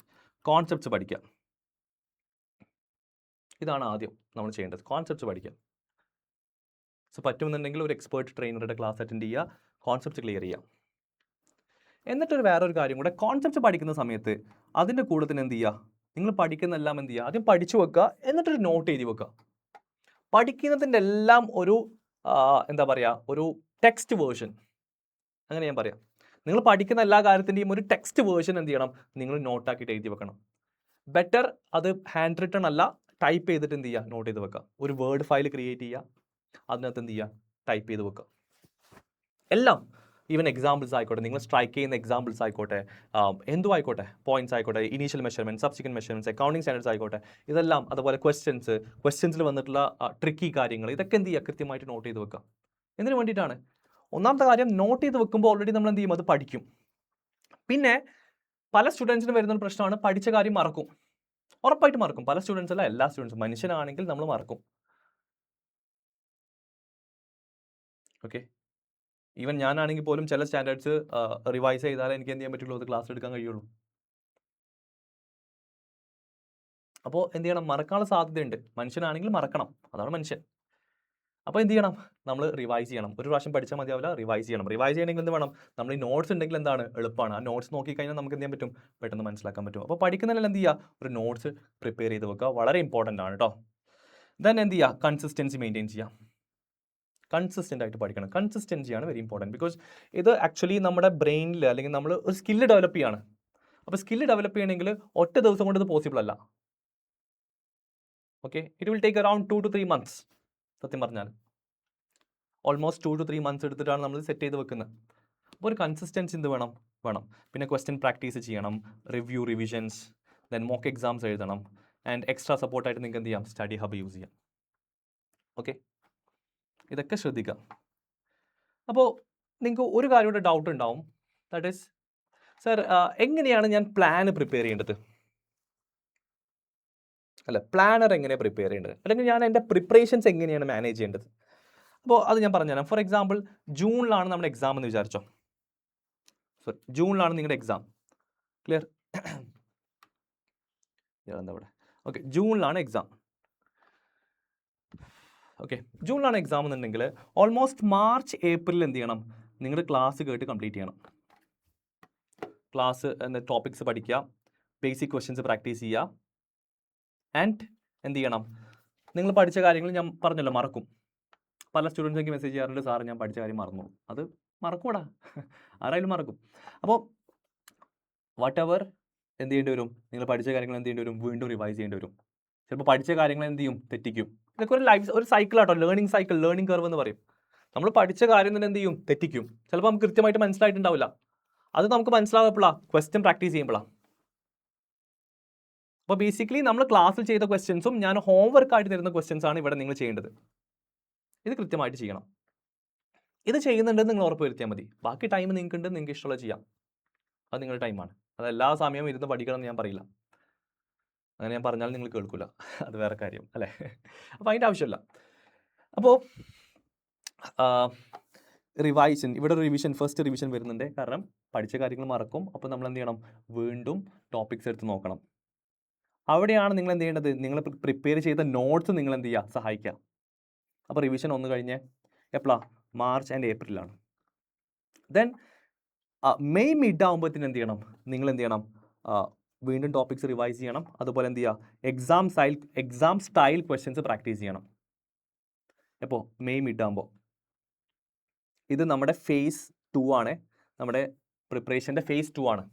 പഠിക്കുക. ഇതാണ് ആദ്യം നമ്മൾ ചെയ്യേണ്ടത്, കോൺസെപ്റ്റ്സ് പഠിക്കുക. സോ പറ്റുമെന്നുണ്ടെങ്കിൽ ഒരു എക്സ്പേർട്ട് ട്രെയിനറുടെ ക്ലാസ് അറ്റൻഡ് ചെയ്യുക, കോൺസെപ്റ്റ് ക്ലിയർ ചെയ്യുക. എന്നിട്ടൊരു വേറൊരു കാര്യം കൂടെ, കോൺസെപ്റ്റ് പഠിക്കുന്ന സമയത്ത് അതിൻ്റെ കൂടെ തന്നെ എന്ത് ചെയ്യുക, നിങ്ങൾ പഠിക്കുന്നതെല്ലാം എന്ത് ചെയ്യുക, ആദ്യം പഠിച്ചു വെക്കുക, എന്നിട്ടൊരു നോട്ട് എഴുതി വെക്കുക. പഠിക്കുന്നതിൻ്റെ എല്ലാം ഒരു എന്താ പറയുക, ഒരു ടെക്സ്റ്റ് വേർഷൻ, അങ്ങനെ ഞാൻ പറയാം. നിങ്ങൾ പഠിക്കുന്ന എല്ലാ കാര്യത്തിൻ്റെയും ഒരു ടെക്സ്റ്റ് വേർഷൻ എന്ത് ചെയ്യണം, നിങ്ങൾ നോട്ടാക്കിയിട്ട് എഴുതി വെക്കണം. ബെറ്റർ അത് ഹാൻഡ് റിട്ടൺ അല്ല, ടൈപ്പ് ചെയ്തിട്ട് എന്ത് ചെയ്യുക, നോട്ട് ചെയ്ത് വെക്കുക. ഒരു വേർഡ് ഫയൽ ക്രിയേറ്റ് ചെയ്യുക, അതിനകത്ത് എന്ത് ചെയ്യുക, ടൈപ്പ് ചെയ്ത് വെക്കുക. എല്ലാം, ഈവൻ എക്സാമ്പിൾസ് ആയിക്കോട്ടെ, നിങ്ങൾ സ്ട്രൈക്ക് ചെയ്യുന്ന എക്സാമ്പിൾസ് ആയിക്കോട്ടെ, എന്തും ആയിക്കോട്ടെ, പോയിന്റ്സ് ആയിക്കോട്ടെ, initial measurement, subsequent measurements, accounting standards ആയിക്കോട്ടെ, ഇതെല്ലാം, അതുപോലെ ക്വസ്റ്റ്യൻസിൽ വന്നിട്ടുള്ള ട്രിക്കി കാര്യങ്ങൾ, ഇതൊക്കെ എന്ത് ചെയ്യുക, കൃത്യമായിട്ട് നോട്ട് ചെയ്ത് വെക്കുക. എന്തിനു വേണ്ടിയിട്ടാണ്? ഒന്നാമത്തെ കാര്യം, നോട്ട് ചെയ്ത് വെക്കുമ്പോൾ ഓൾറെഡി നമ്മൾ എന്ത് ചെയ്യും, അത് പഠിക്കും. പിന്നെ പല സ്റ്റുഡൻസിന് വരുന്നൊരു പ്രശ്നമാണ്, പഠിച്ച കാര്യം മറക്കും. ഉറപ്പായിട്ട് മറക്കും. പല സ്റ്റുഡൻസ് അല്ല, എല്ലാ സ്റ്റുഡൻസും. മനുഷ്യനാണെങ്കിൽ നമ്മൾ മറക്കും. ഓക്കെ, ഈവൻ ഞാനാണെങ്കിൽ പോലും ചില സ്റ്റാൻഡേർഡ്സ് റിവൈസ് ചെയ്താലേ എനിക്ക് എന്ത് ചെയ്യാൻ പറ്റുള്ളൂ, അത് ക്ലാസ് എടുക്കാൻ കഴിയുള്ളൂ. അപ്പോൾ എന്ത് ചെയ്യണം, മറക്കാനുള്ള സാധ്യതയുണ്ട്. മനുഷ്യനാണെങ്കിൽ മറക്കണം, അതാണ് മനുഷ്യൻ. അപ്പോൾ എന്ത് ചെയ്യണം, നമ്മൾ റിവൈസ് ചെയ്യണം. ഒരു പ്രാവശ്യം പഠിച്ചാൽ മതിയാവില്ല, റിവൈസ് ചെയ്യണം. റിവൈസ് ചെയ്യണമെങ്കിൽ എന്ത് വേണം, നമ്മൾ ഈ നോട്ട്സ് ഉണ്ടെങ്കിൽ എന്താണ്, എളുപ്പമാണ്. ആ നോട്ട്സ് നോക്കിക്കഴിഞ്ഞാൽ നമുക്ക് എന്ത് ചെയ്യാൻ പറ്റും, പെട്ടെന്ന് മനസ്സിലാക്കാൻ പറ്റും. അപ്പോൾ പഠിക്കുന്നതിൽ എന്ത് ചെയ്യുക, ഒരു നോട്ട്സ് പ്രിപ്പയർ ചെയ്ത് വെക്കുക, വളരെ ഇമ്പോർട്ടൻ്റ് ആണ് കേട്ടോ. ദെൻ എന്ത് ചെയ്യുക, കൺസിസ്റ്റൻസി മെയിൻറ്റെയിൻ ചെയ്യുക. കൺസിസ്റ്റൻ്റ് ആയിട്ട് പഠിക്കണം. കൺസിസ്റ്റൻസിയാണ് വെരി ഇമ്പോർട്ടൻറ്റ്. ബിക്കോസ് ഇത് ആക്ച്വലി നമ്മുടെ ബ്രെയിനിൽ അല്ലെങ്കിൽ നമ്മൾ ഒരു സ്കില്ല് ഡെവലപ്പ് ചെയ്യാണ്. അപ്പോൾ സ്കില്ല് ഡെവലപ്പ് ചെയ്യണമെങ്കിൽ ഒറ്റ ദിവസം കൊണ്ട് ഇത് പോസിബിൾ അല്ല. Okay, it will take around 2 to 3 months. സത്യം പറഞ്ഞാൽ ഓൾമോസ്റ്റ് 2 to 3 months എടുത്തിട്ടാണ് നമ്മൾ സെറ്റ് ചെയ്ത് വെക്കുന്നത്. അപ്പോൾ ഒരു കൺസിസ്റ്റൻസി എന്ത് വേണം. പിന്നെ ക്വസ്റ്റ്യൻ പ്രാക്ടീസ് ചെയ്യണം, റിവിഷൻസ്, ദെൻ മോക്ക് എക്സാംസ് എഴുതണം, ആൻഡ് എക്സ്ട്രാ സപ്പോർട്ടായിട്ട് നിങ്ങൾക്ക് എന്ത് ചെയ്യാം, സ്റ്റഡി ഹബ് യൂസ് ചെയ്യാം. ഓക്കെ, ഇതൊക്കെ ശ്രദ്ധിക്കാം. അപ്പോൾ നിങ്ങൾക്ക് ഒരു കാര്യം കൂടെ ഡൗട്ട് ഉണ്ടാവും, ദാറ്റ് ഈസ്, സർ എങ്ങനെയാണ് ഞാൻ പ്ലാൻ പ്രിപ്പയർ ചെയ്യേണ്ടത്, അല്ല പ്ലാനർ എങ്ങനെയാണ് പ്രിപ്പയർ ചെയ്യേണ്ടത്, അല്ലെങ്കിൽ ഞാൻ എൻ്റെ പ്രിപ്പറേഷൻസ് എങ്ങനെയാണ് മാനേജ് ചെയ്യേണ്ടത്? അപ്പോൾ അത് ഞാൻ പറഞ്ഞുതരാം. ഫോർ എക്സാമ്പിൾ, ജൂണിലാണ് നമ്മുടെ എക്സാം എന്ന് വിചാരിച്ചോ. സോറി, ജൂണിലാണ് നിങ്ങളുടെ എക്സാം. ക്ലിയർ? എന്താ ഇവിടെ? ഓക്കെ, ജൂണിലാണ് എക്സാം. ഓക്കെ, ജൂണിലാണ് എക്സാം എന്നുണ്ടെങ്കിൽ ഓൾമോസ്റ്റ് മാർച്ച് ഏപ്രിൽ എന്ത് ചെയ്യണം, നിങ്ങൾ ക്ലാസ് കേട്ട് കംപ്ലീറ്റ് ചെയ്യണം. ക്ലാസ് ടോപ്പിക്സ് പഠിക്കുക, ബേസിക് ക്വസ്റ്റ്യൻസ് പ്രാക്ടീസ് ചെയ്യുക, ആൻഡ് എന്ത് ചെയ്യണം, നിങ്ങൾ പഠിച്ച കാര്യങ്ങൾ ഞാൻ പറഞ്ഞല്ലോ മറക്കും. പല സ്റ്റുഡൻസ് എനിക്ക് മെസ്സേജ് ചെയ്യാറുണ്ട്, സാർ ഞാൻ പഠിച്ച കാര്യം മറന്നു. അത് മറക്കൂടാ, ആരായാലും മറക്കും. അപ്പോൾ വാട്ട് എവർ എന്ത് ചെയ്യേണ്ടി വരും? നിങ്ങൾ പഠിച്ച കാര്യങ്ങൾ എന്ത് ചെയ്യേണ്ടി വരും? വീണ്ടും റിവൈസ് ചെയ്യേണ്ടി വരും. ചിലപ്പോൾ പഠിച്ച കാര്യങ്ങൾ എന്ത് ചെയ്യും? തെറ്റിക്കും. ഇതൊക്കെ ഒരു സൈക്കിളാട്ടോ, ലേണിംഗ് സൈക്കിൾ, ലേണിംഗ് കർവ് എന്ന് പറയും. നമ്മൾ പഠിച്ച കാര്യം തന്നെ എന്ത് ചെയ്യും? തെറ്റിക്കും. ചിലപ്പോൾ നമുക്ക് കൃത്യമായിട്ട് മനസ്സിലായിട്ടുണ്ടാവില്ല. അത് നമുക്ക് മനസ്സിലാകപ്പോഴാണ് ക്വസ്റ്റ്യൻ പ്രാക്ടീസ് ചെയ്യുമ്പോഴാണ്. അപ്പോൾ ബേസിക്കലി നമ്മൾ ക്ലാസ്സിൽ ചെയ്ത ക്വസ്റ്റ്യൻസും ഞാൻ ഹോംവർക്ക് ആയിട്ട് തരുന്ന ക്വസ്റ്റ്യൻസ് ആണ് ഇവിടെ നിങ്ങൾ ചെയ്യേണ്ടത്. ഇത് കൃത്യമായിട്ട് ചെയ്യണം. ഇത് ചെയ്യുന്നുണ്ടെന്ന് നിങ്ങൾ ഉറപ്പ് വരുത്തിയാൽ മതി. ബാക്കി ടൈം നിങ്ങൾക്ക് ഇഷ്ടമുള്ള ചെയ്യാം. അത് നിങ്ങളുടെ ടൈമാണ്. അത് എല്ലാ സമയവും ഇരുന്ന് പഠിക്കണം എന്ന് ഞാൻ പറയില്ല. അങ്ങനെ ഞാൻ പറഞ്ഞാൽ നിങ്ങൾ കേൾക്കില്ല, അത് വേറെ കാര്യം അല്ലേ. അപ്പോൾ അതിൻ്റെ ആവശ്യമില്ല. അപ്പോൾ റിവൈഷൻ, ഇവിടെ റിവിഷൻ, ഫസ്റ്റ് റിവിഷൻ വരുന്നുണ്ട്. കാരണം പഠിച്ച കാര്യങ്ങൾ മറക്കും. അപ്പോൾ നമ്മൾ എന്ത് ചെയ്യണം? വീണ്ടും ടോപ്പിക്സ് എടുത്ത് നോക്കണം. അവിടെയാണ് നിങ്ങൾ എന്ത് ചെയ്യേണ്ടത്? നിങ്ങൾ പ്രിപ്പയർ ചെയ്ത നോട്ട്സ് നിങ്ങൾ എന്ത് ചെയ്യുക? സഹായിക്കുക. അപ്പോൾ റിവിഷൻ ഒന്ന് കഴിഞ്ഞ് എപ്പോഴാണ്? മാർച്ച് ആൻഡ് ഏപ്രിലാണ്. ദെൻ മെയ് മിഡ് ആകുമ്പോഴത്തേന് എന്ത് ചെയ്യണം? നിങ്ങൾ എന്ത് ചെയ്യണം? വീണ്ടും ടോപ്പിക്സ് റിവൈസ് ചെയ്യണം. അതുപോലെ എന്ത് ചെയ്യുക? എക്സാം സ്റ്റൈൽ ക്വസ്റ്റ്യൻസ് പ്രാക്ടീസ് ചെയ്യണം. എപ്പോൾ? മെയ് മിഡ് ആകുമ്പോൾ. ഇത് നമ്മുടെ ഫേസ് 2 ആണ്. നമ്മുടെ പ്രിപ്പറേഷൻ്റെ ഫേസ് 2 ആണ്.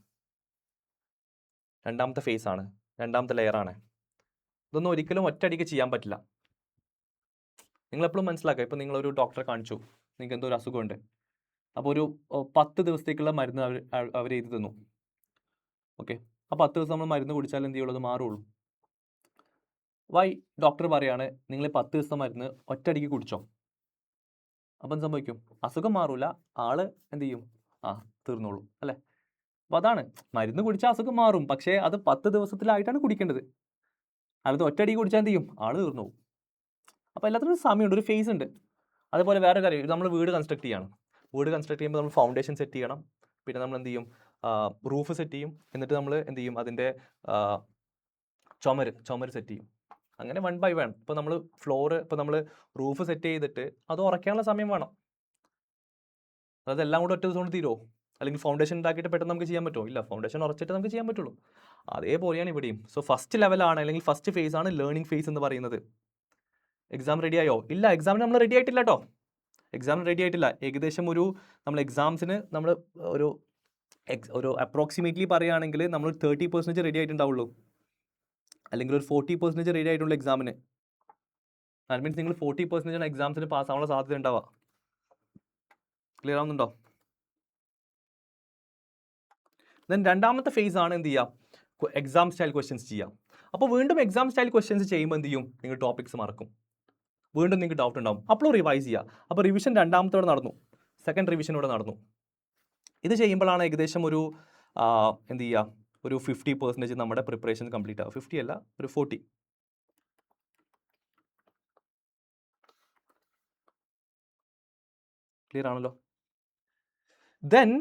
രണ്ടാമത്തെ ഫേസ് ആണ്, രണ്ടാമത്തെ ലെയറാണ്. ഇതൊന്നും ഒരിക്കലും ഒറ്റയടിക്ക് ചെയ്യാൻ പറ്റില്ല. നിങ്ങളെപ്പോഴും മനസ്സിലാക്കുക. ഇപ്പോൾ നിങ്ങളൊരു ഡോക്ടറെ കാണിച്ചു, നിങ്ങൾക്ക് എന്തോ ഒരു അസുഖമുണ്ട്. അപ്പോൾ ഒരു 10 ദിവസത്തേക്കുള്ള മരുന്ന് അവർ എഴുതി തന്നു. ഓക്കെ, ആ 10 ദിവസം നമ്മൾ മരുന്ന് കുടിച്ചാൽ എന്ത് ചെയ്യുള്ളൂ? അത് മാറുള്ളൂ. വൈ? ഡോക്ടർ പറയാണ് നിങ്ങൾ 10 ദിവസം മരുന്ന് ഒറ്റയടിക്ക് കുടിച്ചോ. അപ്പം സംഭവിക്കും? അസുഖം മാറൂല, ആള് എന്ത് ചെയ്യും? തീർന്നോളൂ അല്ലേ. അപ്പോൾ അതാണ്, മരുന്ന് കുടിച്ചാൽ അസുഖം മാറും, പക്ഷേ അത് 10 ദിവസത്തിലായിട്ടാണ് കുടിക്കേണ്ടത്. അല്ലാതെ ഒറ്റയടിക്ക് കുടിച്ചാൽ എന്ത് ചെയ്യും? ആള് തീർന്നു പോകും. അപ്പോൾ എല്ലാത്തിനും ഒരു സമയമുണ്ട്, ഒരു ഫേസ് ഉണ്ട്. അതുപോലെ വേറെ കാര്യം, നമ്മൾ വീട് കൺസ്ട്രക്ട് ചെയ്യണം. വീട് കൺസ്ട്രക്ട് ചെയ്യുമ്പോൾ നമ്മൾ ഫൗണ്ടേഷൻ സെറ്റ് ചെയ്യണം. പിന്നെ നമ്മൾ എന്ത് ചെയ്യും? റൂഫ് സെറ്റ് ചെയ്യും. എന്നിട്ട് നമ്മൾ എന്ത് ചെയ്യും? അതിൻ്റെ ചുമര് സെറ്റ് ചെയ്യും. അങ്ങനെ 1 by 1. ഇപ്പോൾ നമ്മൾ നമ്മൾ റൂഫ് സെറ്റ് ചെയ്തിട്ട് അത് ഉറക്കാനുള്ള സമയം വേണം. അതായത് എല്ലാം കൂടെ ഒറ്റ ദിവസം കൊണ്ട് തീരുമോ? അല്ലെങ്കിൽ ഫൗണ്ടേഷൻ ഉണ്ടാക്കിയിട്ട് പെട്ടെന്ന് നമുക്ക് ചെയ്യാൻ പറ്റുമോ? ഇല്ല, ഫൗണ്ടേഷൻ ഉറച്ചിട്ട് നമുക്ക് ചെയ്യാൻ പറ്റുള്ളൂ. അതേപോലെയാണ് ഇവിടെയും. സോ ഫസ്റ്റ് ലെവലാണ്, അല്ലെങ്കിൽ ഫസ്റ്റ് ഫേസ് ആണ് ലേണിംഗ് ഫേസ് എന്ന് പറയുന്നത്. എക്സാം റെഡി ആയോ? ഇല്ല, എക്സാമിന് നമ്മൾ റെഡി ആയിട്ടില്ല കേട്ടോ. എക്സാമിന് റെഡി ആയിട്ടില്ല. ഏകദേശം നമ്മൾ എക്സാംസിന് നമ്മൾ ഒരു അപ്രോക്സിമേറ്റ്ലി പറയുകയാണെങ്കിൽ നമ്മൾ 30% റെഡി ആയിട്ടുണ്ടാവുള്ളൂ. അല്ലെങ്കിൽ ഒരു 40% റെഡി ആയിട്ടുള്ള എക്സാമിന്. ദാറ്റ് മീൻസ് നിങ്ങൾ 40% എക്സാംസിന് പാസ് ആവാനുള്ള സാധ്യത ഉണ്ടാവുക. ക്ലിയർ ആവുന്നുണ്ടോ? ദെൻ രണ്ടാമത്തെ ഫേസ് ആണ് എന്ത് ചെയ്യുക? എക്സാം സ്റ്റൈൽ ക്വസ്റ്റ്യൻസ് ചെയ്യുക. അപ്പോൾ വീണ്ടും എക്സാം സ്റ്റൈൽ ക്വസ്റ്റ്യൻസ് ചെയ്യുമ്പോൾ എന്ത് ചെയ്യും? നിങ്ങൾ ടോപ്പിക്സ് മറക്കും. വീണ്ടും നിങ്ങൾക്ക് ഡൗട്ട് ഉണ്ടാവും. അപ്പോൾ റിവൈസ് ചെയ്യുക. അപ്പോൾ റിവിഷൻ രണ്ടാമത്തെ ഇവിടെ നടന്നു, സെക്കൻഡ് റിവിഷൻ ഇവിടെ നടന്നു. ഇത് ചെയ്യുമ്പോഴാണ് ഏകദേശം ഒരു എന്ത് ചെയ്യുക? ഒരു 50% നമ്മുടെ പ്രിപ്പറേഷൻ കംപ്ലീറ്റ് ആവുക. 50 അല്ല, ഒരു 40. ക്ലിയർ ആണല്ലോ? ദെൻ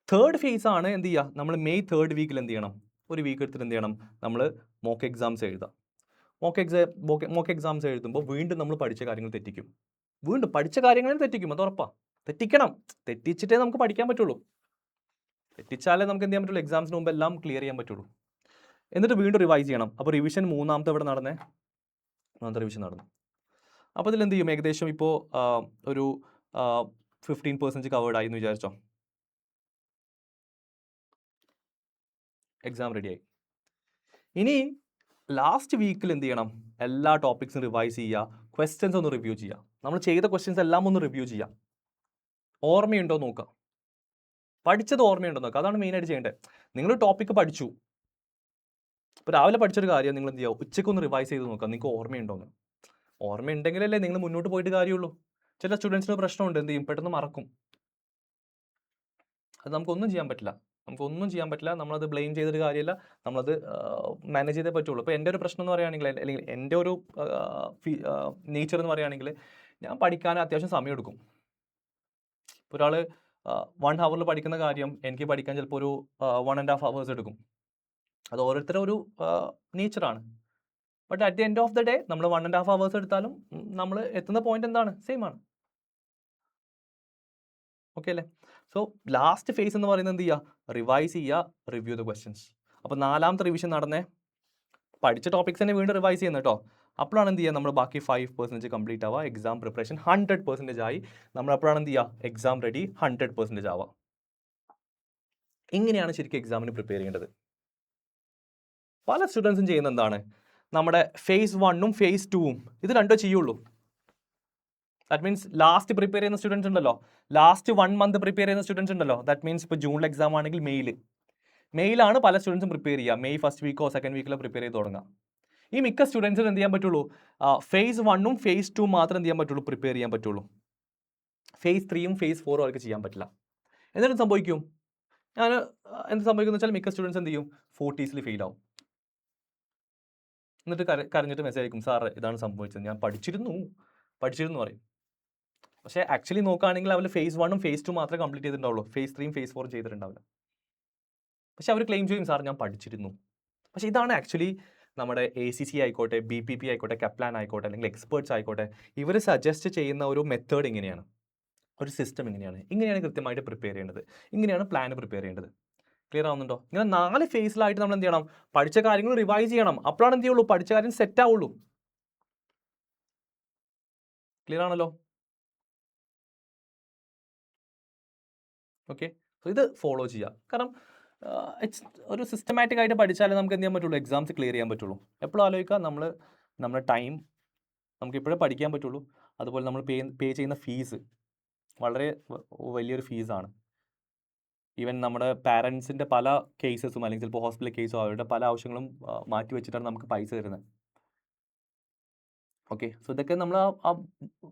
തേർഡ് ഫേസ് ആണ് എന്ത് ചെയ്യുക? നമ്മൾ മെയ് 3rd വീക്കിൽ എന്ത് ചെയ്യണം? ഒരു വീക്ക് എടുത്തിട്ട് എന്ത് ചെയ്യണം? നമ്മൾ മോക്ക് എക്സാംസ് എഴുതാം. മോക്ക് എക്സാംസ് എഴുതുമ്പോൾ വീണ്ടും നമ്മൾ പഠിച്ച കാര്യങ്ങൾ തെറ്റിക്കും. വീണ്ടും പഠിച്ച കാര്യങ്ങളും തെറ്റിക്കും, അത് ഉറപ്പാണ്. തെറ്റിക്കണം. തെറ്റിച്ചിട്ടേ നമുക്ക് പഠിക്കാൻ പറ്റുള്ളൂ. തെറ്റിച്ചാലേ നമുക്ക് എന്ത് ചെയ്യാൻ പറ്റുള്ളൂ? എക്സാംസിന് മുമ്പ് എല്ലാം ക്ലിയർ ചെയ്യാൻ പറ്റുള്ളൂ. എന്നിട്ട് വീണ്ടും റിവൈസ് ചെയ്യണം. അപ്പോൾ റിവിഷൻ മൂന്നാമത്തെ റിവിഷൻ നടന്നു. അപ്പോൾ ഇതിൽ എന്ത് ചെയ്യും? ഏകദേശം ഇപ്പോൾ ഒരു 15% കവേർഡ് ആയി എന്ന് വിചാരിച്ചോ. എക്സാം റെഡിയായി. ഇനി ലാസ്റ്റ് വീക്കിൽ എന്ത് ചെയ്യണം? എല്ലാ ടോപ്പിക്സും റിവൈസ് ചെയ്യുക, ക്വസ്റ്റ്യൻസ് ഒന്ന് റിവ്യൂ ചെയ്യുക. നമ്മൾ ചെയ്ത ക്വസ്റ്റ്യൻസ് എല്ലാം ഒന്ന് റിവ്യൂ ചെയ്യുക. ഓർമ്മയുണ്ടോ നോക്കുക, പഠിച്ചത് ഓർമ്മയുണ്ടോ നോക്കുക. അതാണ് മെയിനായിട്ട് ചെയ്യേണ്ടത്. നിങ്ങൾ ടോപ്പിക്ക് പഠിച്ചു, ഇപ്പോൾ രാവിലെ പഠിച്ചൊരു കാര്യം നിങ്ങൾ എന്ത് ചെയ്യുക? ഉച്ചയ്ക്കൊന്ന് റിവൈസ് ചെയ്ത് നോക്കുക, നിങ്ങൾക്ക് ഓർമ്മയുണ്ടോന്ന്. ഓർമ്മയുണ്ടെങ്കിലല്ലേ നിങ്ങൾ മുന്നോട്ട് പോയിട്ട് കാര്യമുള്ളൂ. ചില സ്റ്റുഡൻസിന് പ്രശ്നമുണ്ട്, എന്ത് ചെയ്യും? പെട്ടെന്ന് മറക്കും. അത് നമുക്കൊന്നും ചെയ്യാൻ പറ്റില്ല. നമ്മളത് ബ്ലെയിം ചെയ്തൊരു കാര്യമില്ല. നമ്മളത് മാനേജ് ചെയ്തേ പറ്റുള്ളൂ. ഇപ്പോൾ എൻ്റെ ഒരു പ്രശ്നം എന്ന് പറയുകയാണെങ്കിൽ, അല്ലെങ്കിൽ എൻ്റെ ഒരു നേച്ചർ എന്ന് പറയുകയാണെങ്കിൽ, ഞാൻ പഠിക്കാൻ അത്യാവശ്യം സമയം എടുക്കും. ഒരാൾ 1 hour പഠിക്കുന്ന കാര്യം എനിക്ക് പഠിക്കാൻ ചിലപ്പോൾ ഒരു 1.5 hours എടുക്കും. അത് ഓരോരുത്തരുടെ ഒരു നേച്ചറാണ്. But at the end of the day നമ്മൾ 1.5 hours എടുത്താലും നമ്മൾ എത്തുന്ന പോയിന്റ് എന്താണ്? സെയിം ആണ്. ഓക്കെ അല്ലേ? സോ ലാസ്റ്റ് ഫേസ് എന്ന് പറയുന്നത് എന്ത് ചെയ്യുക? റിവൈസ് ചെയ്യുക, റിവ്യൂ ദ ക്വസ്റ്റ്യൻസ്. അപ്പോൾ 4ാമത്തെ റിവിഷൻ നടന്നേ, പഠിച്ച ടോപ്പിക്സ് തന്നെ വീണ്ടും റിവൈസ് ചെയ്യുന്നത് കേട്ടോ. അപ്പോഴാണ് എന്ത് ചെയ്യുക? നമ്മൾ ബാക്കി 5% കംപ്ലീറ്റ് ആവുക. എക്സാം പ്രിപ്പറേഷൻ 100% ആയി. നമ്മൾ അപ്പോഴാണ് എന്ത് ചെയ്യുക? എക്സാം റെഡി 100% ആവുക. ഇങ്ങനെയാണ് ശരിക്കും എക്സാമിന് പ്രിപ്പയർ ചെയ്യേണ്ടത്. പല സ്റ്റുഡൻസും ചെയ്യുന്ന എന്താണ്, നമ്മുടെ phase 1ഉം phase 2ഉം ഇത് രണ്ടോ ചെയ്യുള്ളൂ. ദാറ്റ് മീൻസ് ലാസ്റ്റ് പ്രിപ്പയർ ചെയ്യുന്ന സ്റ്റുഡൻസ് ഉണ്ടല്ലോ, ലാസ്റ്റ് 1 month പ്രിപ്പയർ ചെയ്യുന്ന സ്റ്റുഡൻസ് ഉണ്ടല്ലോ, ദാറ്റ് മീൻസ് ഇപ്പോൾ ജൂണിൽ എക്സാം ആണെങ്കിൽ മെയിലാണ് പല സ്റ്റുഡൻസും പ്രിപ്പയർ ചെയ്യുക. മെയ് ഫസ്റ്റ് വീക്കോ സെക്കൻഡ് വീക്കിലോ പ്രിപ്പയർ ചെയ്ത് തുടങ്ങാം. ഈ മിക്ക സ്റ്റുഡൻസിന് എന്ത് ചെയ്യാൻ പറ്റുള്ളൂ, phase 1ഉം phase 2ഉം മാത്രം എന്ത് ചെയ്യാൻ പറ്റുള്ളൂ, പ്രിപ്പയർ ചെയ്യാൻ പറ്റുള്ളൂ. phase 3ഉം phase 4ഉം അവർക്ക് ചെയ്യാൻ പറ്റില്ല. എന്നിട്ട് സംഭവിക്കും, എന്ത് സംഭവിക്കുന്നു വെച്ചാൽ മിക്ക സ്റ്റുഡൻസ് എന്ത് ചെയ്യും, 40s ഫെയിൽ ആവും. എന്നിട്ട് കരഞ്ഞിട്ട് മെസ്സേജ് അയക്കും, സാർ ഇതാണ് സംഭവിച്ചത്, ഞാൻ പഠിച്ചിരുന്നു പറയും. പക്ഷേ ആക്ച്വലി നോക്കുകയാണെങ്കിൽ അവർ phase 1ഉം phase 2 മാത്രമേ കംപ്ലീറ്റ് ചെയ്തിട്ടുണ്ടാവുള്ളൂ, phase 3ഉം phase 4ഉം ചെയ്തിട്ടുണ്ടാവില്ല. പക്ഷെ അവർ ക്ലെയിം ചെയ്യും, സാർ ഞാൻ പഠിച്ചിരുന്നു. പക്ഷേ ഇതാണ് ആക്ച്വലി നമ്മുടെ ACC ആയിക്കോട്ടെ, BPP ആയിക്കോട്ടെ, കെപ്ലാൻ ആയിക്കോട്ടെ, അല്ലെങ്കിൽ എക്സ്പേർട്സ് ആയിക്കോട്ടെ, ഇവർ സജസ്റ്റ് ചെയ്യുന്ന ഒരു മെത്തേഡ് ഇങ്ങനെയാണ്, ഒരു സിസ്റ്റം ഇങ്ങനെയാണ് കൃത്യമായിട്ട് പ്രിപ്പയർ ചെയ്യേണ്ടത്, ഇങ്ങനെയാണ് പ്ലാൻ പ്രിപ്പയർ ചെയ്യേണ്ടത്. ക്ലിയർ ആവുന്നുണ്ടോ? ഇങ്ങനെ 4 ഫേസിലായിട്ട് നമ്മൾ എന്ത് ചെയ്യണം, പഠിച്ച കാര്യങ്ങൾ റിവൈസ് ചെയ്യണം. അപ്പോഴാണ് എന്ത് ചെയ്യുള്ളൂ, പഠിച്ച കാര്യം സെറ്റ് ആവുള്ളൂ. ക്ലിയർ ആണല്ലോ? ഓക്കെ, ഇത് ഫോളോ ചെയ്യുക. കാരണം ഇറ്റ്സ് ഒരു സിസ്റ്റമാറ്റിക് ആയിട്ട് പഠിച്ചാലേ നമുക്ക് എന്ത് ചെയ്യാൻ പറ്റുള്ളൂ, എക്സാംസ് ക്ലിയർ ചെയ്യാൻ പറ്റുള്ളൂ. എപ്പോഴും ആലോചിക്കുക, നമ്മുടെ ടൈം നമുക്ക് ഇപ്പോഴേ പഠിക്കാൻ പറ്റുള്ളൂ. അതുപോലെ നമ്മൾ പേ ചെയ്യുന്ന ഫീസ് വളരെ വലിയൊരു ഫീസാണ്. ഈവൻ നമ്മുടെ പാരൻസിൻ്റെ പല കേസസും, അല്ലെങ്കിൽ ചിലപ്പോൾ ഹോസ്പിറ്റൽ കേസോ, അവരുടെ പല ആവശ്യങ്ങളും മാറ്റി വെച്ചിട്ടാണ് നമുക്ക് പൈസ തരുന്നത്. ഓക്കെ, സോ ഇതൊക്കെ നമ്മൾ ആ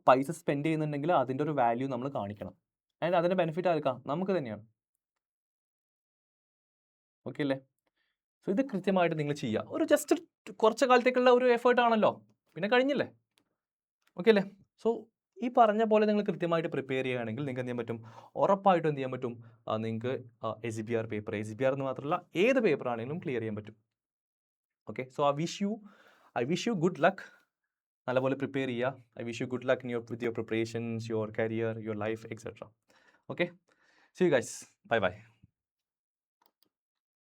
പൈസ സ്പെൻഡ് ചെയ്യുന്നുണ്ടെങ്കിൽ അതിൻ്റെ ഒരു വാല്യൂ നമ്മൾ കാണിക്കണം. അതായത് അതിൻ്റെ ബെനിഫിറ്റ് ആർക്കാം, നമുക്ക് തന്നെയാണ്. ഓക്കെ അല്ലേ? സോ ഇത് കൃത്യമായിട്ട് നിങ്ങൾ ചെയ്യുക. ഒരു ജസ്റ്റ് കുറച്ച് കാലത്തേക്കുള്ള ഒരു എഫേർട്ട് ആണല്ലോ, പിന്നെ കഴിഞ്ഞില്ലേ? ഓക്കെ അല്ലേ? സോ ഈ പറഞ്ഞ പോലെ നിങ്ങൾ കൃത്യമായിട്ട് പ്രിപ്പയർ ചെയ്യുകയാണെങ്കിൽ നിങ്ങൾക്ക് എന്ത് ചെയ്യാൻ പറ്റും, ഉറപ്പായിട്ടും എന്ത് ചെയ്യാൻ പറ്റും, നിങ്ങൾക്ക് SBR പേപ്പർ, SBR എന്ന് മാത്രമല്ല ഏത് പേപ്പർ ആണെങ്കിലും ക്ലിയർ ചെയ്യാൻ പറ്റും. Okay, so I wish you good luck. നല്ലപോലെ പ്രിപ്പയർ ചെയ്യുക. I wish you good luck with your preparations, your career, your life, etcetera. Okay, see you guys, bye by.